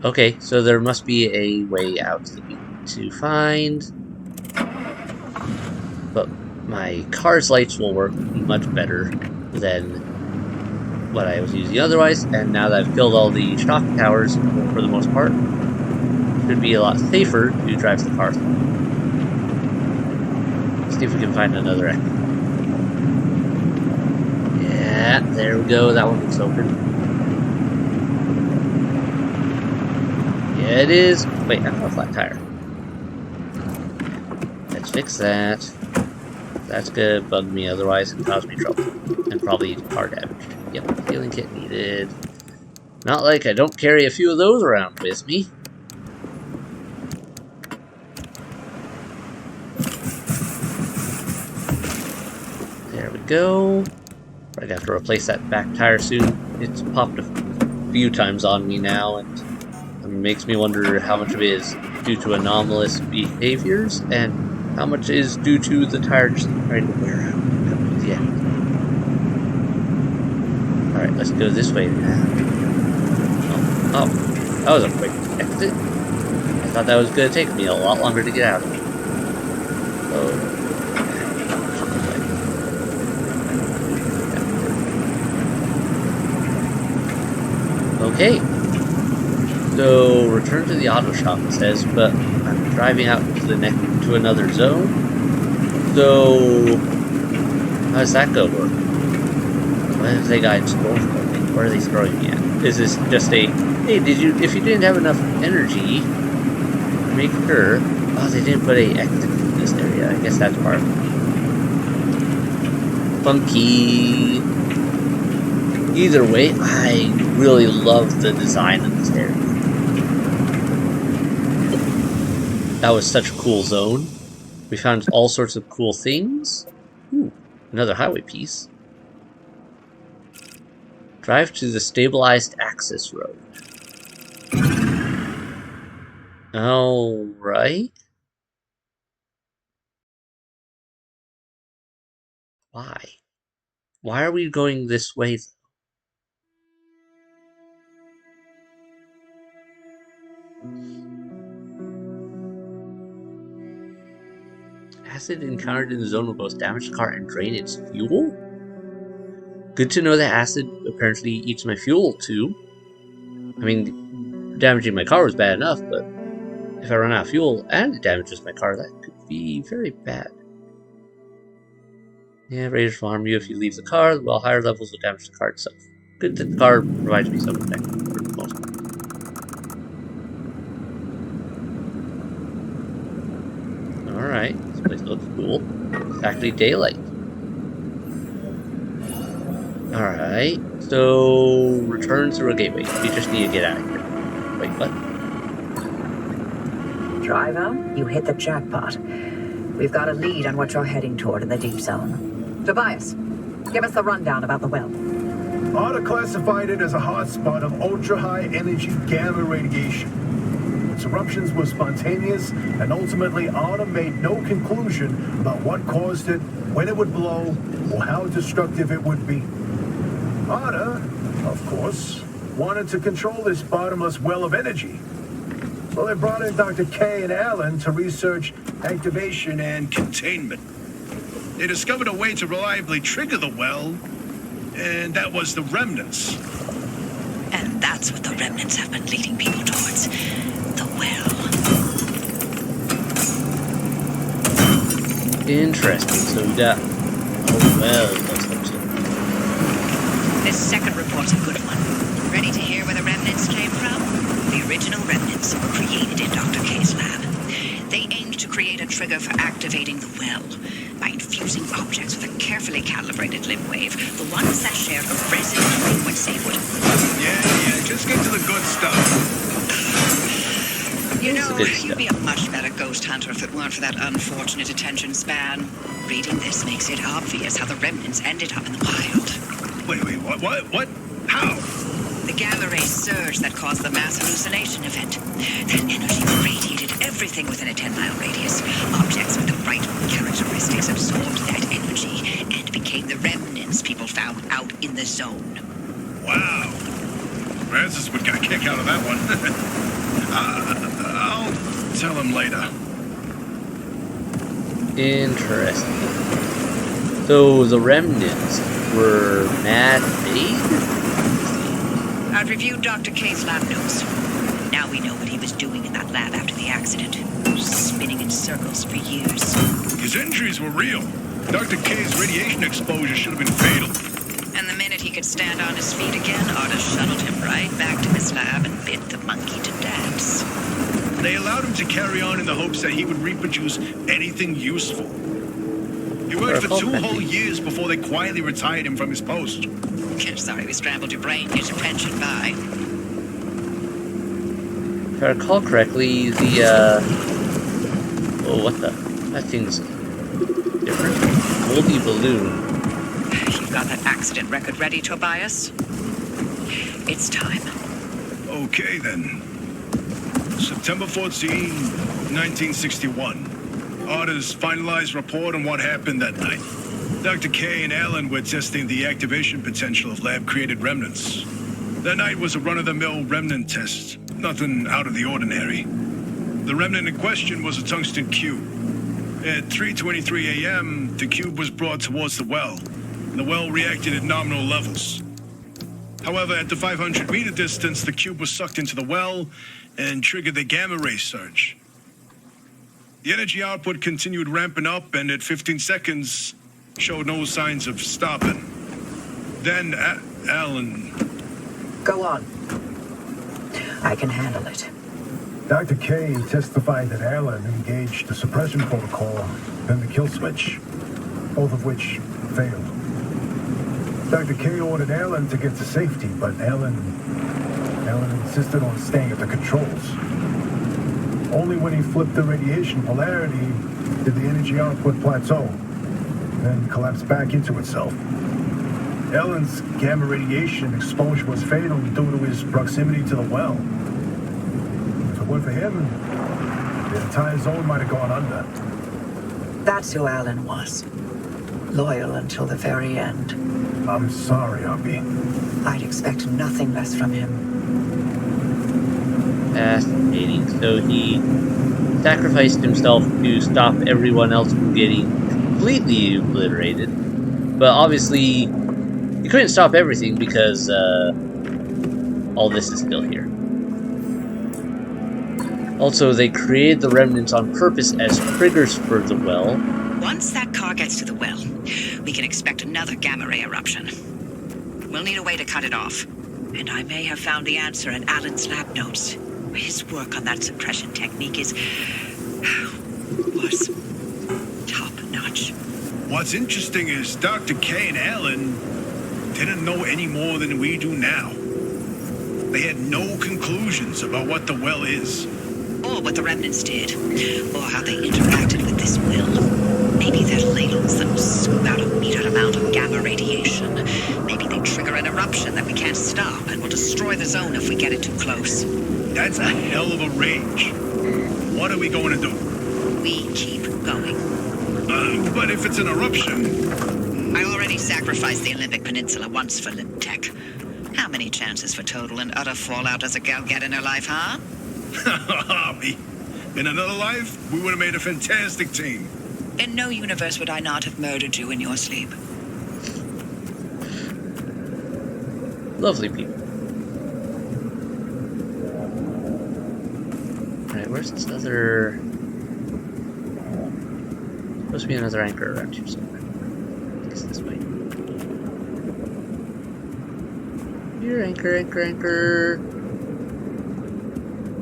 Okay, so there must be a way out that we need to find. But my car's lights will work much better than what I was using otherwise, and now that I've killed all the shock towers, for the most part, it should be a lot safer to drive the car through. Let's see if we can find another exit. Yeah, there we go, that one looks open. Yeah, it is. Wait, I have a flat tire. Let's fix that. That's gonna bug me otherwise and cause me trouble. And probably car damage. Yep, healing kit needed. Not like I don't carry a few of those around with me. There we go. I have to replace that back tire soon. It's popped a few times on me now, and it makes me wonder how much of it is due to anomalous behaviors and how much is due to the tire just trying to wear out. Yeah. Alright, let's go this way now. Oh, that was a quick exit. I thought that was going to take me a lot longer to get out of it. Oh. Okay, so return to the auto shop, it says, but I'm driving out to another zone. So how does that go work? What have they got in store for me? Where are they throwing me at? Is this just a, hey, if you didn't have enough energy, make sure. Oh, they didn't put a exit in this area. I guess that's part of it. Funky. Either way, I really love the design of this area. That was such a cool zone. We found all sorts of cool things. Ooh, another highway piece. Drive to the stabilized access road. Alright. Why? Why are we going this way? acid encountered in the zone will both damage the car and drain its fuel? Good to know that acid apparently eats my fuel too. I mean, damaging my car was bad enough, but if I run out of fuel and it damages my car, that could be very bad. Yeah, raiders will harm you if you leave the car, while higher levels will damage the car itself. Good that the car provides me some protection for the most part. Alright, this place looks cool. It's actually daylight. Alright, so return through a gateway. We just need to get out of here. Wait, what? Driver, you hit the jackpot. We've got a lead on what you're heading toward in the deep zone. Tobias, give us the rundown about the well. ARDA classified it as a hotspot of ultra-high energy gamma radiation. Its eruptions were spontaneous, and ultimately ARDA made no conclusion about what caused it, when it would blow, or how destructive it would be. ARDA, of course, wanted to control this bottomless well of energy. So they brought in Dr. K and Alan to research activation and Containment. They discovered a way to reliably trigger the well, and that was the remnants. And that's what the remnants have been leading people towards. The well. Interesting. So we got a well of some sort. This second report's a good one. Ready to hear where the remnants came from? The original remnants were created in Dr. K's lab. They aimed to create a trigger for activating the well by infusing objects with a carefully calibrated limb wave, the ones that share a resonant frequency would... Yeah, just get to the good stuff. You know, you'd be a much better ghost hunter if it weren't for that unfortunate attention span. Reading this makes it obvious how the remnants ended up in the wild. Wait, what? How? The gamma ray surge that caused the mass hallucination event. That energy radiated everything within a 10-mile radius. Objects with the right characteristics absorbed that energy and became the remnants people found out in the zone. Wow. Francis would get a kick out of that one. I'll tell him later. Interesting. So the remnants were man-made? I've reviewed Dr. K's lab notes. Now we know what he was doing in that lab after the accident. Spinning in circles for years. His injuries were real. Dr. K's radiation exposure should have been fatal. And the minute he could stand on his feet again, Arda shuttled him right back to his lab and bit the monkey to dance. They allowed him to carry on in the hopes that he would reproduce anything useful. He worked for 2 whole years before they quietly retired him from his post. Sorry we scrambled your brain. Here's your pension, bye. If I recall correctly, the, oh, what the? That thing's different. Moldy balloon. You've got that accident record ready, Tobias? It's time. Okay, then. September 14, 1961. ARDA's finalized report on what happened that night. Dr. K and Alan were testing the activation potential of lab-created remnants. That night was a run-of-the-mill remnant test. Nothing out of the ordinary. The remnant in question was a tungsten cube. At 3:23 a.m., the cube was brought towards the well. The well reacted at nominal levels. However, at the 500-meter distance, the cube was sucked into the well and triggered the gamma ray surge. The energy output continued ramping up, and at 15 seconds, showed no signs of stopping. Then, Alan... Go on. I can handle it. Dr. K testified that Alan engaged the suppression protocol, then the kill switch, both of which failed. Dr. K ordered Alan to get to safety, but Alan insisted on staying at the controls. Only when he flipped the radiation polarity did the energy output plateau, then collapse back into itself. Alan's gamma radiation exposure was fatal due to his proximity to the well. If it weren't for him, the entire zone might have gone under. That's who Alan was. Loyal until the very end. I'm sorry, Abby. I'd expect nothing less from him. Fascinating. So he sacrificed himself to stop everyone else from getting completely obliterated. But obviously, he couldn't stop everything because all this is still here. Also, they created the remnants on purpose as triggers for the well. Once that car gets to the well, we can expect another gamma ray eruption. We'll need a way to cut it off. And I may have found the answer in Alan's lab notes. His work on that suppression technique was top-notch. What's interesting is Dr. K and Alan didn't know any more than we do now. They had no conclusions about what the well is. Or what the remnants did. Or how they interacted with this will. Maybe they're ladles that scoop out a metered amount of gamma radiation. Maybe they trigger an eruption that we can't stop and will destroy the zone if we get it too close. That's a hell of a range. What are we going to do? We keep going. But if it's an eruption... I already sacrificed the Olympic Peninsula once for Limtech. How many chances for total and utter fallout does a gal get in her life, huh? Me. In another life, we would have made a fantastic team. In no universe would I not have murdered you in your sleep. Lovely people. Alright, where's this other... Supposed to be another anchor around here somewhere. I guess this way. Here, anchor, anchor, anchor.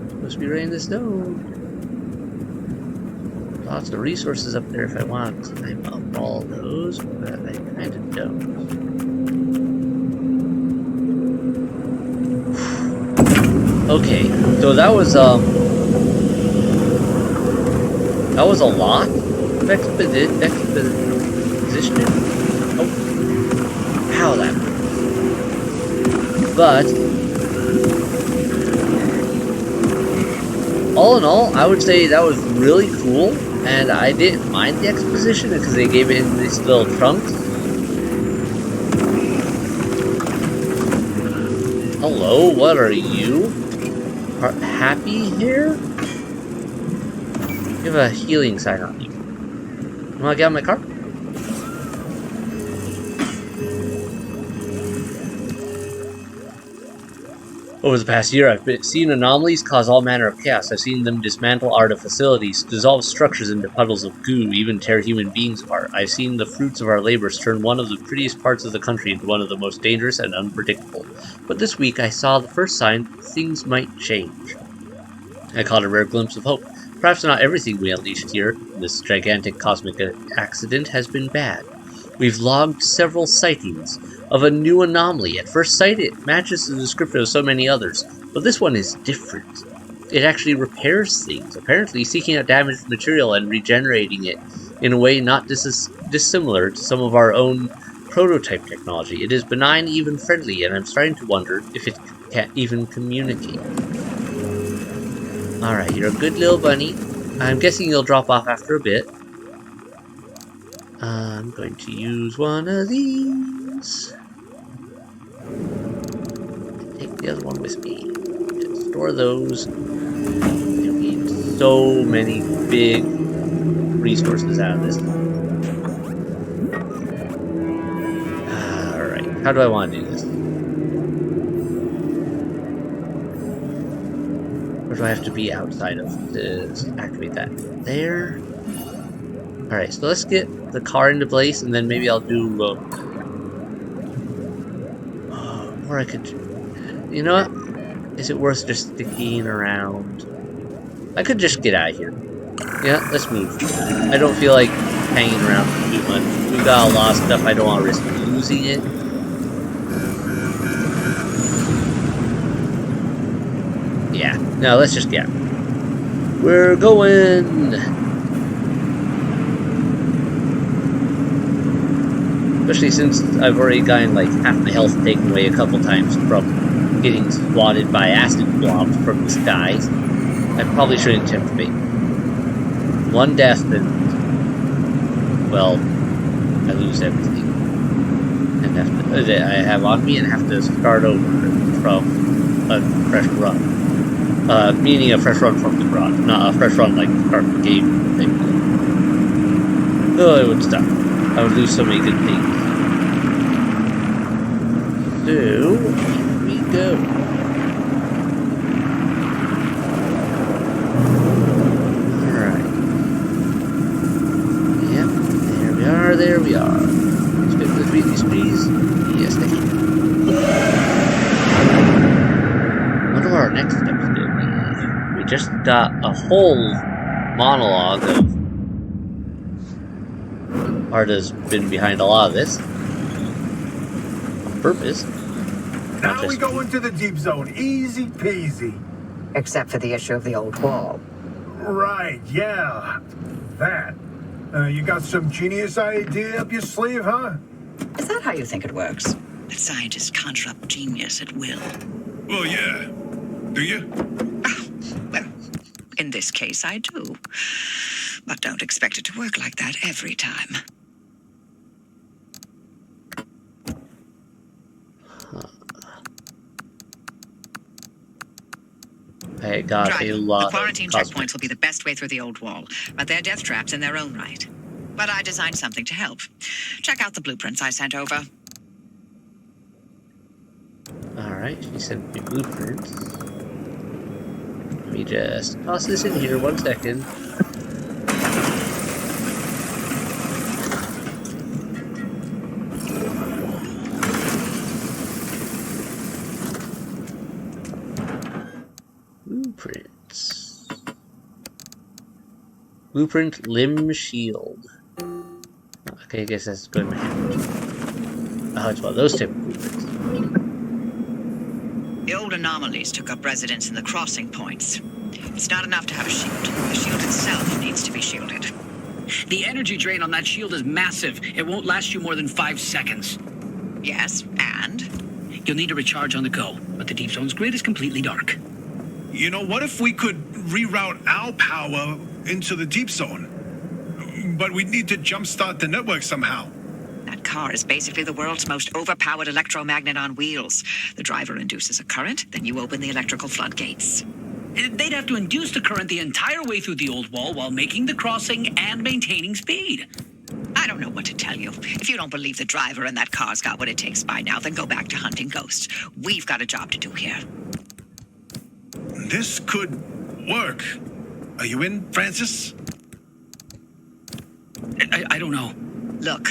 Supposed to be right in this dome. Lots of resources up there if I want to climb up all those, but I kind of don't. Okay, so that was a lot of exposition. Oh, how that hurts. But all in all, I would say that was really cool, and I didn't mind the exposition because they gave it in these little chunks. Hello, what are you? Happy here? You have a healing sign on you. You wanna get out of my car? Over the past year, I've seen anomalies cause all manner of chaos. I've seen them dismantle art of facilities, dissolve structures into puddles of goo, even tear human beings apart. I've seen the fruits of our labors turn one of the prettiest parts of the country into one of the most dangerous and unpredictable. But this week, I saw the first sign that things might change. I caught a rare glimpse of hope. Perhaps not everything we unleashed here, this gigantic cosmic accident, has been bad. We've logged several sightings of a new anomaly. At first sight, it matches the description of so many others, but this one is different. It actually repairs things, apparently seeking out damaged material and regenerating it in a way not dissimilar to some of our own prototype technology. It is benign, even friendly, and I'm starting to wonder if it can't even communicate. Alright, you're a good little bunny. I'm guessing you'll drop off after a bit. I'm going to use one of these. Take the other one with me. And store those. You need so many big resources out of this. Alright, how do I want to do this? Or do I have to be outside of this? Activate that there. Alright, so let's get the car into place, and then maybe I'll do, or I could, you know what? Is it worth just sticking around? I could just get out of here. Yeah, let's move. I don't feel like hanging around for too much. We've got a lot of stuff, I don't want to risk losing it. Yeah, no, let's just get out. We're going! Especially since I've already gotten like half my health taken away a couple times from getting swatted by acid blobs from the skies. I probably shouldn't tempt fate. One death and, well, I lose everything. And have to, I have on me and have to start over from a fresh run. Meaning a fresh run from the garage, not a fresh run like start the game thing. No, I would stop. I would lose so many good things. So, here we go. Alright. Yep, there we are. Spin the squeezy squeeze. Yes, thank you. What are our next steps going to be? We just got a whole monologue of Arda's been behind a lot of this. On purpose. Now we go into the deep zone. Easy peasy. Except for the issue of the old wall. Right, yeah. That. You got some genius idea up your sleeve, huh? Is that how you think it works? But scientists can't disrupt genius at will. Well, yeah. Do you? Well, in this case, I do. But don't expect it to work like that every time. I got Driver, a lot the quarantine of checkpoints will be the best way through the old wall, but they're death traps in their own right. But I designed something to help. Check out the blueprints I sent over. Alright, she sent me blueprints. Let me just toss this in here 1 second. Blueprints. Blueprint limb shield. Okay, I guess that's good. Oh, it's one of those type of blueprints. The old anomalies took up residence in the crossing points. It's not enough to have a shield. The shield itself needs to be shielded. The energy drain on that shield is massive. It won't last you more than 5 seconds. Yes, and? You'll need to recharge on the go, but the deep zone's grid is completely dark. You know, what if we could reroute our power into the deep zone? But we'd need to jumpstart the network somehow. That car is basically the world's most overpowered electromagnet on wheels. The driver induces a current, then you open the electrical floodgates. They'd have to induce the current the entire way through the old wall while making the crossing and maintaining speed. I don't know what to tell you. If you don't believe the driver and that car's got what it takes by now, then go back to hunting ghosts. We've got a job to do here. This could work. Are you in, Francis? I don't know. Look,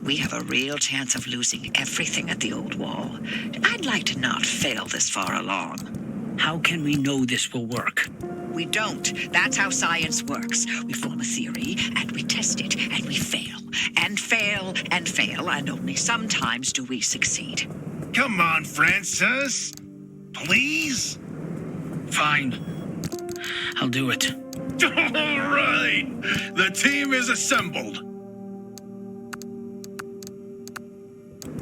we have a real chance of losing everything at the old wall. I'd like to not fail this far along. How can we know this will work? We don't. That's how science works. We form a theory, and we test it, and we fail. And fail, and fail, and only sometimes do we succeed. Come on, Francis. Please? Fine. I'll do it. All right. The team is assembled.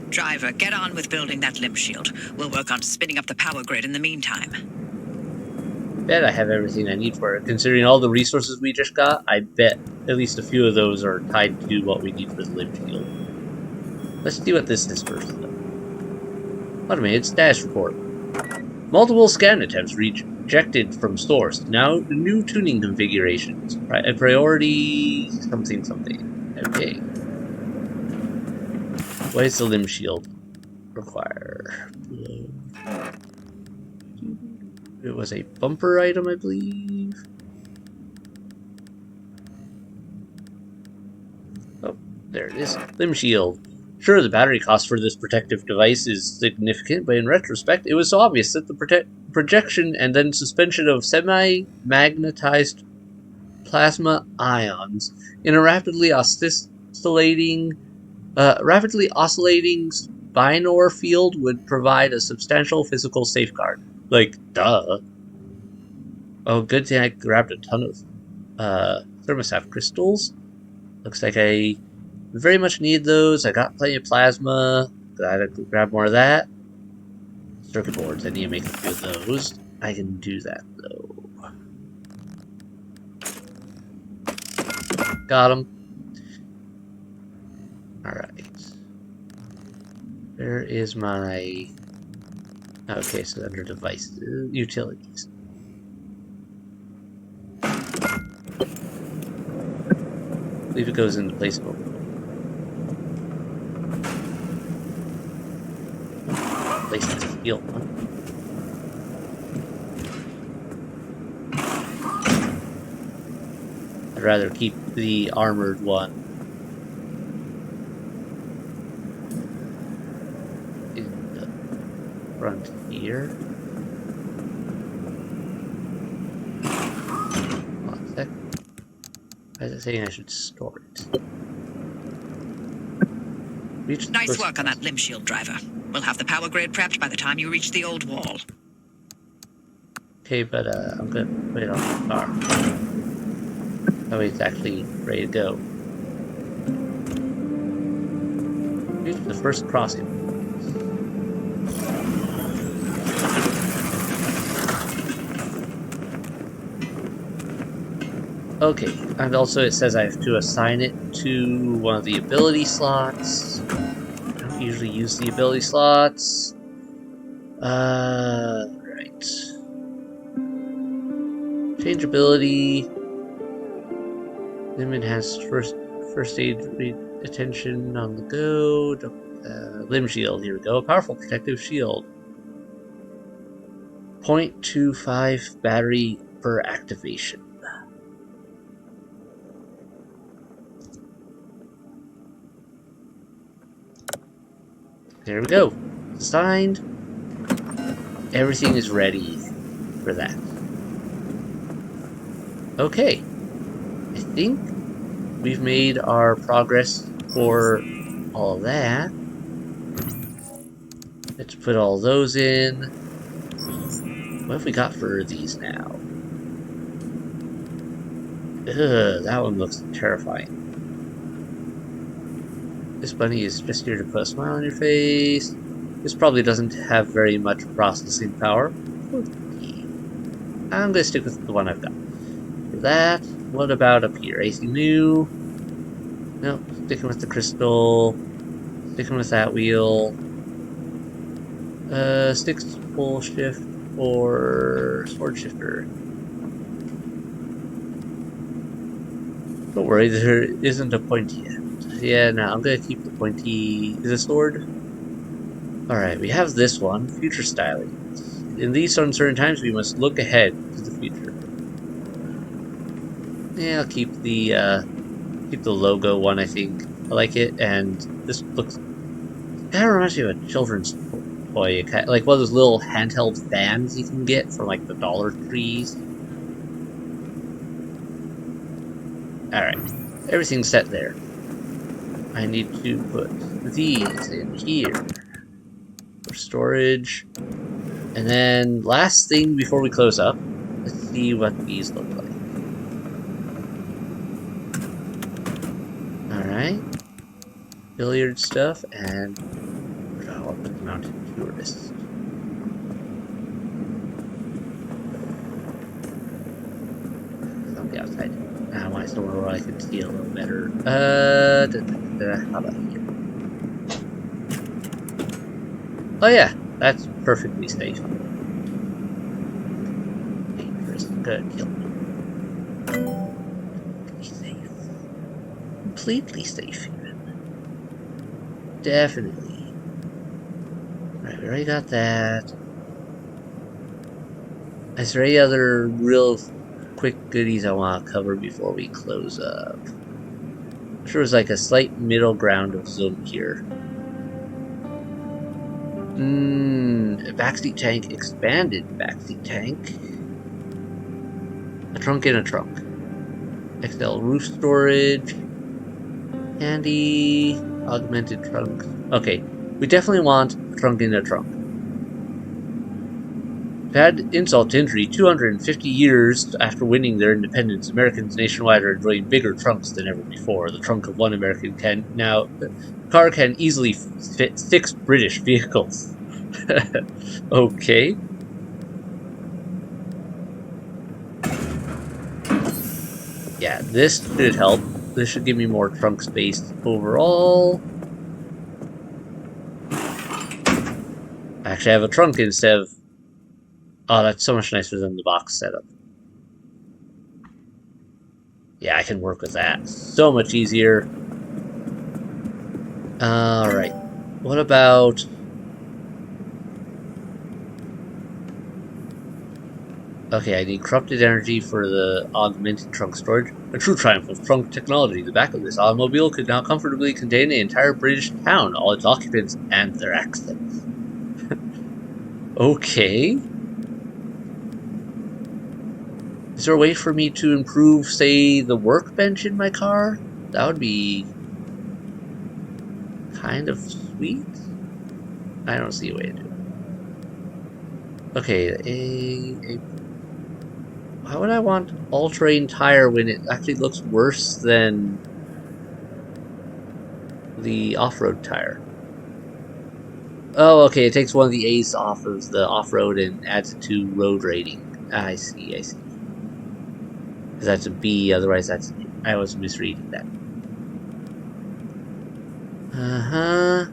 Driver, get on with building that limb shield. We'll work on spinning up the power grid in the meantime. Bet I have everything I need for it. Considering all the resources we just got, I bet at least a few of those are tied to what we need for the limb shield. Let's see what this is first, though. Automated status report. Multiple scan attempts rejected from source. Now new tuning configurations. Right, a priority something something. Okay. What does the limb shield require? It was a bumper item, I believe. Oh, there it is. Limb shield. Sure, the battery cost for this protective device is significant, but in retrospect, it was obvious that the projection and then suspension of semi-magnetized plasma ions in a rapidly oscillating spinor field would provide a substantial physical safeguard. Like, duh. Oh, good thing I grabbed a ton of thermostat crystals. Looks like I very much need those. I got plenty of plasma. Glad I could grab more of that. Circuit boards, I need to make a few of those. I can do that, though. Got them. Alright. Where is my... Okay, so under devices, utilities. believe it goes into place over. Place the steel one. I'd rather keep the armored one in the front here. One sec. Why is it saying I should store it? Nice work on that limb shield, driver. We'll have the power grid prepped by the time you reach the old wall. Okay, but I'm gonna put it on the car. That way it's actually ready to go. Reach the first crossing. Okay, and also it says I have to assign it to one of the ability slots. I don't usually use the ability slots. Right. Change ability. Limb enhanced first aid attention on the go. Limb shield, here we go. Powerful protective shield. 0.25 battery per activation. There we go. Signed. Everything is ready for that. Okay. I think we've made our progress for all of that. Let's put all those in. What have we got for these now? Ugh, that one looks terrifying. This bunny is just here to put a smile on your face. This probably doesn't have very much processing power. I'm gonna stick with the one I've got. For that, what about up here? Anything new? Nope, sticking with the crystal. Sticking with that wheel. Sticks full shift or sword shifter. Don't worry, there isn't a pointy end. Yeah, no, I'm gonna keep the pointy. Is it sword? Alright, we have this one, future styling. In these uncertain times, we must look ahead to the future. Yeah, I'll keep the logo one, I think. I like it, and this looks... Kind of reminds me of a children's toy. Like one of those little handheld fans you can get from like the Dollar Trees. Alright, everything's set there. I need to put these in here for storage. And then, last thing before we close up, let's see what these look like. Alright. Billiard stuff, and I'll put the mountain tourist. On the outside. I want somewhere where I can see a little better. How about here? Oh yeah, that's perfectly safe. Dangerous, good, kill me. Completely safe. Completely safe even. Definitely. Alright, we already got that. Is there any other real quick goodies I want to cover before we close up? I'm sure there's like a slight middle ground of zone here. Backseat tank, expanded backseat tank. A trunk in a trunk. XL roof storage. Handy. Augmented trunk. Okay, we definitely want a trunk in a trunk. To add insult to injury, 250 years after winning their independence, Americans nationwide are enjoying bigger trunks than ever before. The trunk of one American car can easily fit 6 British vehicles. Okay. Yeah, this should help. This should give me more trunk space overall. Actually, I have a trunk instead of... Oh, that's so much nicer than the box setup. Yeah, I can work with that. So much easier. Alright. What about... Okay, I need corrupted energy for the augmented trunk storage. A true triumph of trunk technology. The back of this automobile could now comfortably contain the entire British town, all its occupants, and their accents. Okay. Is there a way for me to improve, say, the workbench in my car? That would be kind of sweet. I don't see a way to do it. Okay, why would I want all-terrain tire when it actually looks worse than the off-road tire? Oh, okay, it takes one of the A's off of the off-road and adds it to road rating. I see. Because that's a B, otherwise that's an A. I was misreading that. Uh-huh.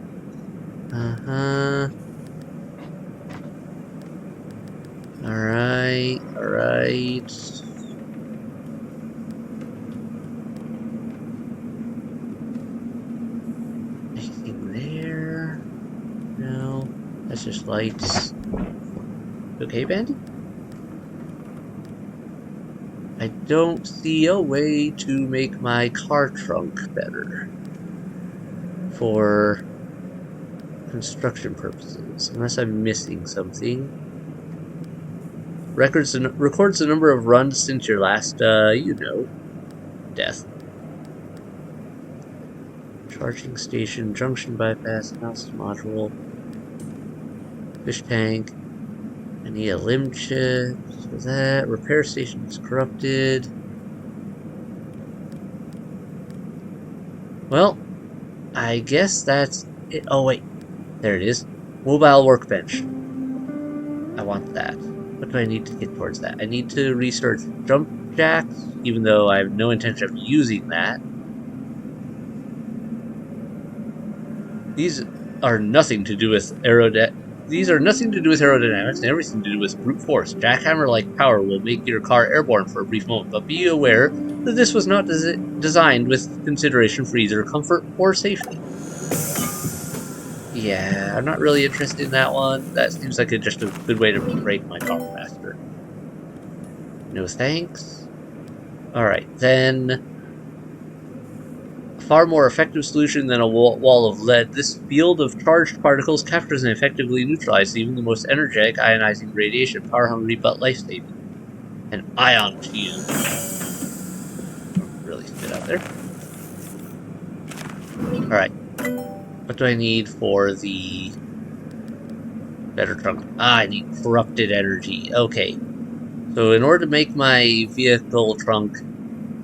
Alright. Anything there? No. That's just lights. Okay, Bandy? I don't see a way to make my car trunk better for construction purposes, unless I'm missing something. Records records the number of runs since your last, death. Charging station, junction bypass, mouse module, fish tank. I need a limb chip for that. Repair station is corrupted. Well, I guess that's it. Oh, wait. There it is. Mobile workbench. I want that. What do I need to get towards that? I need to research jump jacks, even though I have no intention of using that. These are nothing to do with aerodynamics and everything to do with brute force. Jackhammer-like power will make your car airborne for a brief moment, but be aware that this was not designed with consideration for either comfort or safety. Yeah, I'm not really interested in that one. That seems like just a good way to break my car faster. No thanks. Alright, then... far more effective solution than a wall of lead, this field of charged particles captures and effectively neutralizes even the most energetic ionizing radiation, power-hungry but life-saving. An ion tube. Really spit out there. Alright. What do I need for the better trunk? I need corrupted energy. Okay. So in order to make my vehicle trunk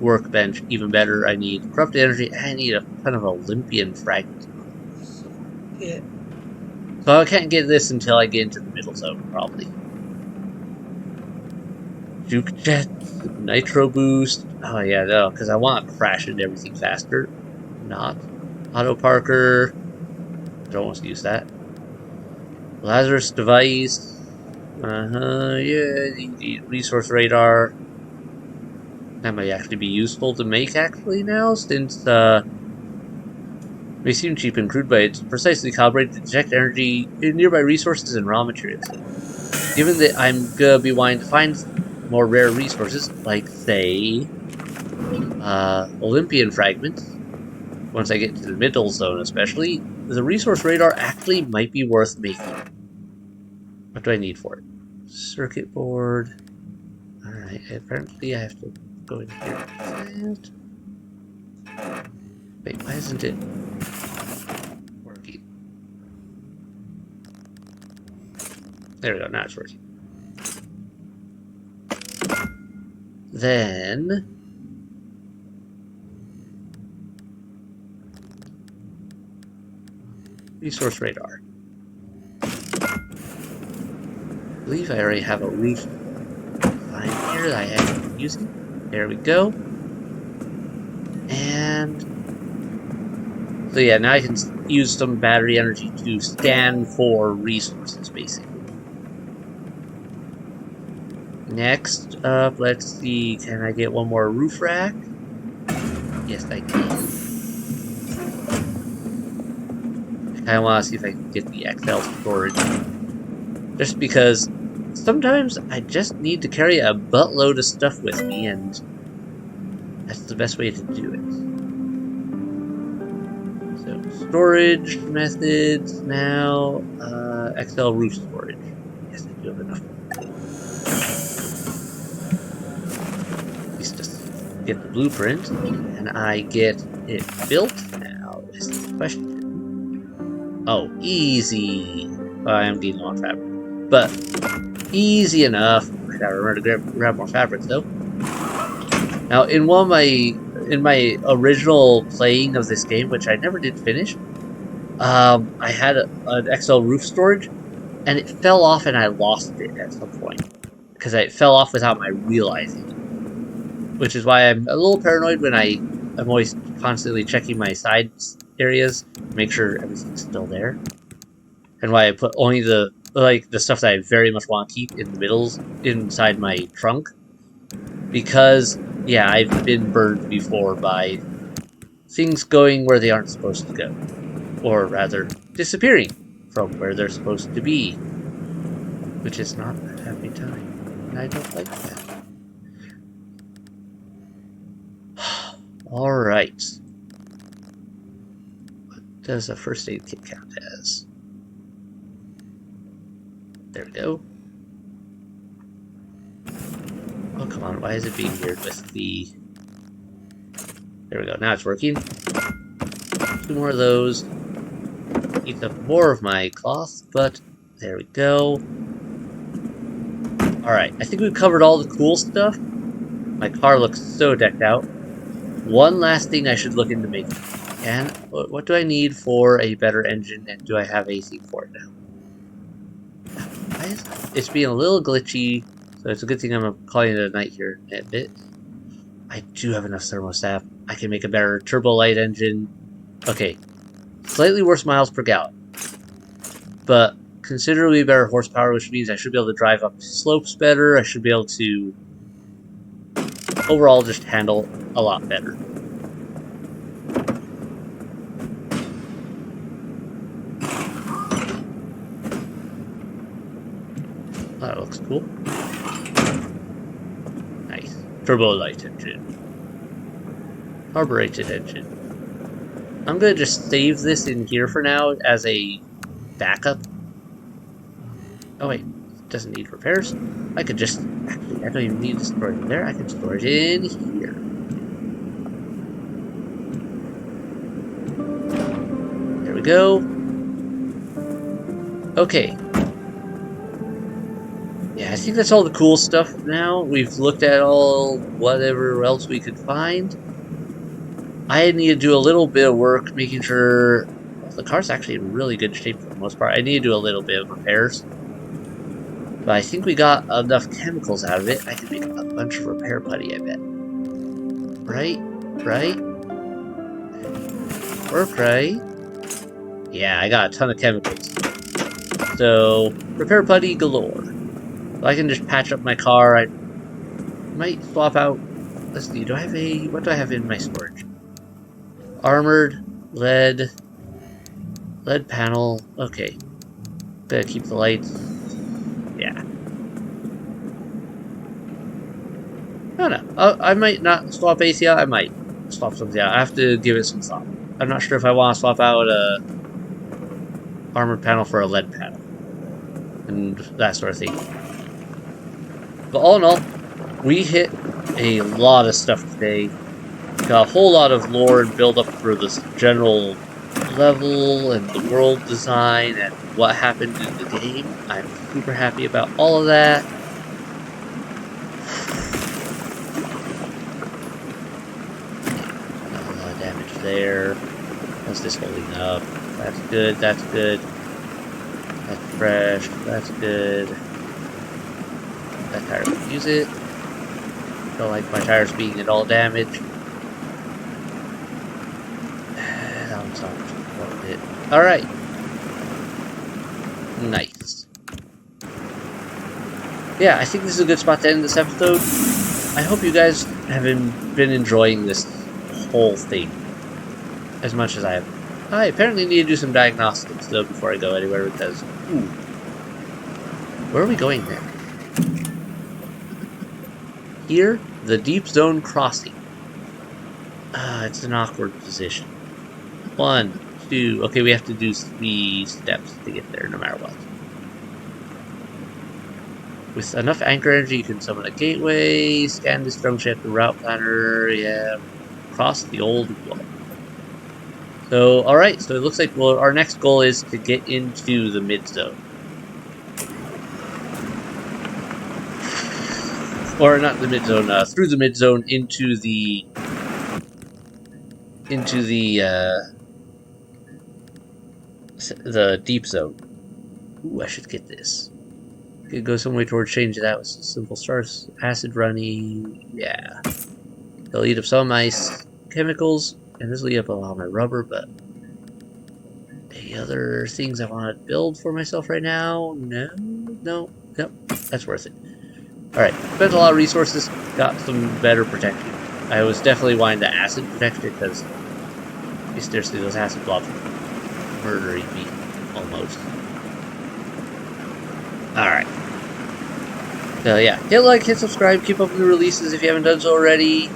workbench even better, I need corrupted energy, and I need a ton of Olympian fragments. Yeah. So I can't get this until I get into the middle zone, probably. Juke jet, nitro boost. Oh yeah, no, because I want to crash into everything faster. Not. Auto parker. I don't want to use that. Lazarus device. Yeah, resource radar. That might actually be useful to make now, since may seem cheap and crude, but it's precisely calibrated to detect energy in nearby resources and raw materials. Given that I'm gonna be wanting to find more rare resources, like say Olympian fragments, once I get to the middle zone especially, the resource radar actually might be worth making. What do I need for it? Circuit board. Alright, apparently I have to go in here and wait, why isn't it working? There we go, now it's working. Then resource radar. I believe I already have a roof line here that I haven't been using. There we go. And so yeah, now I can use some battery energy to scan for resources, basically. Next up, let's see, can I get one more roof rack? Yes, I can. I kind of want to see if I can get the XL storage. Just because sometimes I just need to carry a buttload of stuff with me, and that's the best way to do it. So, storage methods now. XL roof storage. Yes, I do have enough. At least just get the blueprint. Can I get it built now? Is the question. Oh, easy. I am getting on fabric. But easy enough. I gotta remember to grab more fabric though. Now, in my original playing of this game, which I never did finish, I had an XL roof storage, and it fell off, and I lost it at some point because it fell off without my realizing it. Which is why I'm a little paranoid when I'm always constantly checking my side areas to make sure everything's still there, and why I put only the stuff that I very much want to keep in the middles inside my trunk. Because, yeah, I've been burned before by things going where they aren't supposed to go. Or rather, disappearing from where they're supposed to be. Which is not a happy time. And I don't like that. Alright. What does a first aid kit count as? There we go. Oh, come on. Why is it being weird with the... There we go. Now it's working. 2 more of those. Eats up more of my cloth, but there we go. Alright, I think we've covered all the cool stuff. My car looks so decked out. One last thing I should look into making. And what do I need for a better engine, and do I have anything for it now? It's being a little glitchy, so it's a good thing I'm calling it a night here in a bit. I do have enough thermostat. I can make a better turbo light engine. Okay, slightly worse miles per gallon, but considerably better horsepower, which means I should be able to drive up slopes better. I should be able to overall just handle a lot better. That looks cool. Nice. Turbo light engine. Carbureted engine. I'm gonna just save this in here for now as a backup. Oh wait, it doesn't need repairs. I could just... Actually, I don't even need to store it in there. I can store it in here. There we go. Okay. Yeah, I think that's all the cool stuff now. We've looked at all whatever else we could find. I need to do a little bit of work making sure... Well, the car's actually in really good shape for the most part. I need to do a little bit of repairs. But I think we got enough chemicals out of it. I can make a bunch of repair putty, I bet. Right? Right? Work right? Yeah, I got a ton of chemicals. So, repair putty galore. So I can just patch up my car. I might swap out... Let's see, do I have a... What do I have in my storage? Armored, lead panel. Okay. Gotta keep the lights. Yeah. I don't know. I might not swap AC out. I might swap something out. I have to give it some thought. I'm not sure if I want to swap out a armored panel for a lead panel. And that sort of thing. But all in all, we hit a lot of stuff today. Got a whole lot of lore and build up for this general level and the world design and what happened in the game. I'm super happy about all of that. Not a lot of damage there. How's this holding up? That's good, that's good. That's fresh, that's good. That tire can use it. Don't like my tires being at all damaged. Alright. Nice. Yeah, I think this is a good spot to end this episode. I hope you guys have been enjoying this whole thing as much as I have. I apparently need to do some diagnostics, though, before I go anywhere, because... Ooh. Where are we going then? Here, the Deep Zone Crossing. It's an awkward position. 1, 2... Okay, we have to do 3 steps to get there, no matter what. With enough anchor energy, you can summon a gateway, scan this junction at the route planner, yeah, cross the old wall. So, alright, so it looks like our next goal is to get into the mid-zone. Or not the mid-zone, through the mid-zone into the deep zone. Ooh, I should get this. Could go some way towards changing that with simple stars, acid running, yeah. They'll eat up some of my chemicals, and this will eat up a lot of my rubber, but any other things I want to build for myself right now? No, that's worth it. Alright, spent a lot of resources, got some better protection. I was definitely wanting the acid protection, because seriously, those acid blobs are murdering me, almost. Alright. So yeah, hit like, hit subscribe, keep up with the releases if you haven't done so already.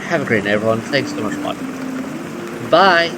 Have a great night, everyone. Thanks so much for watching. Bye!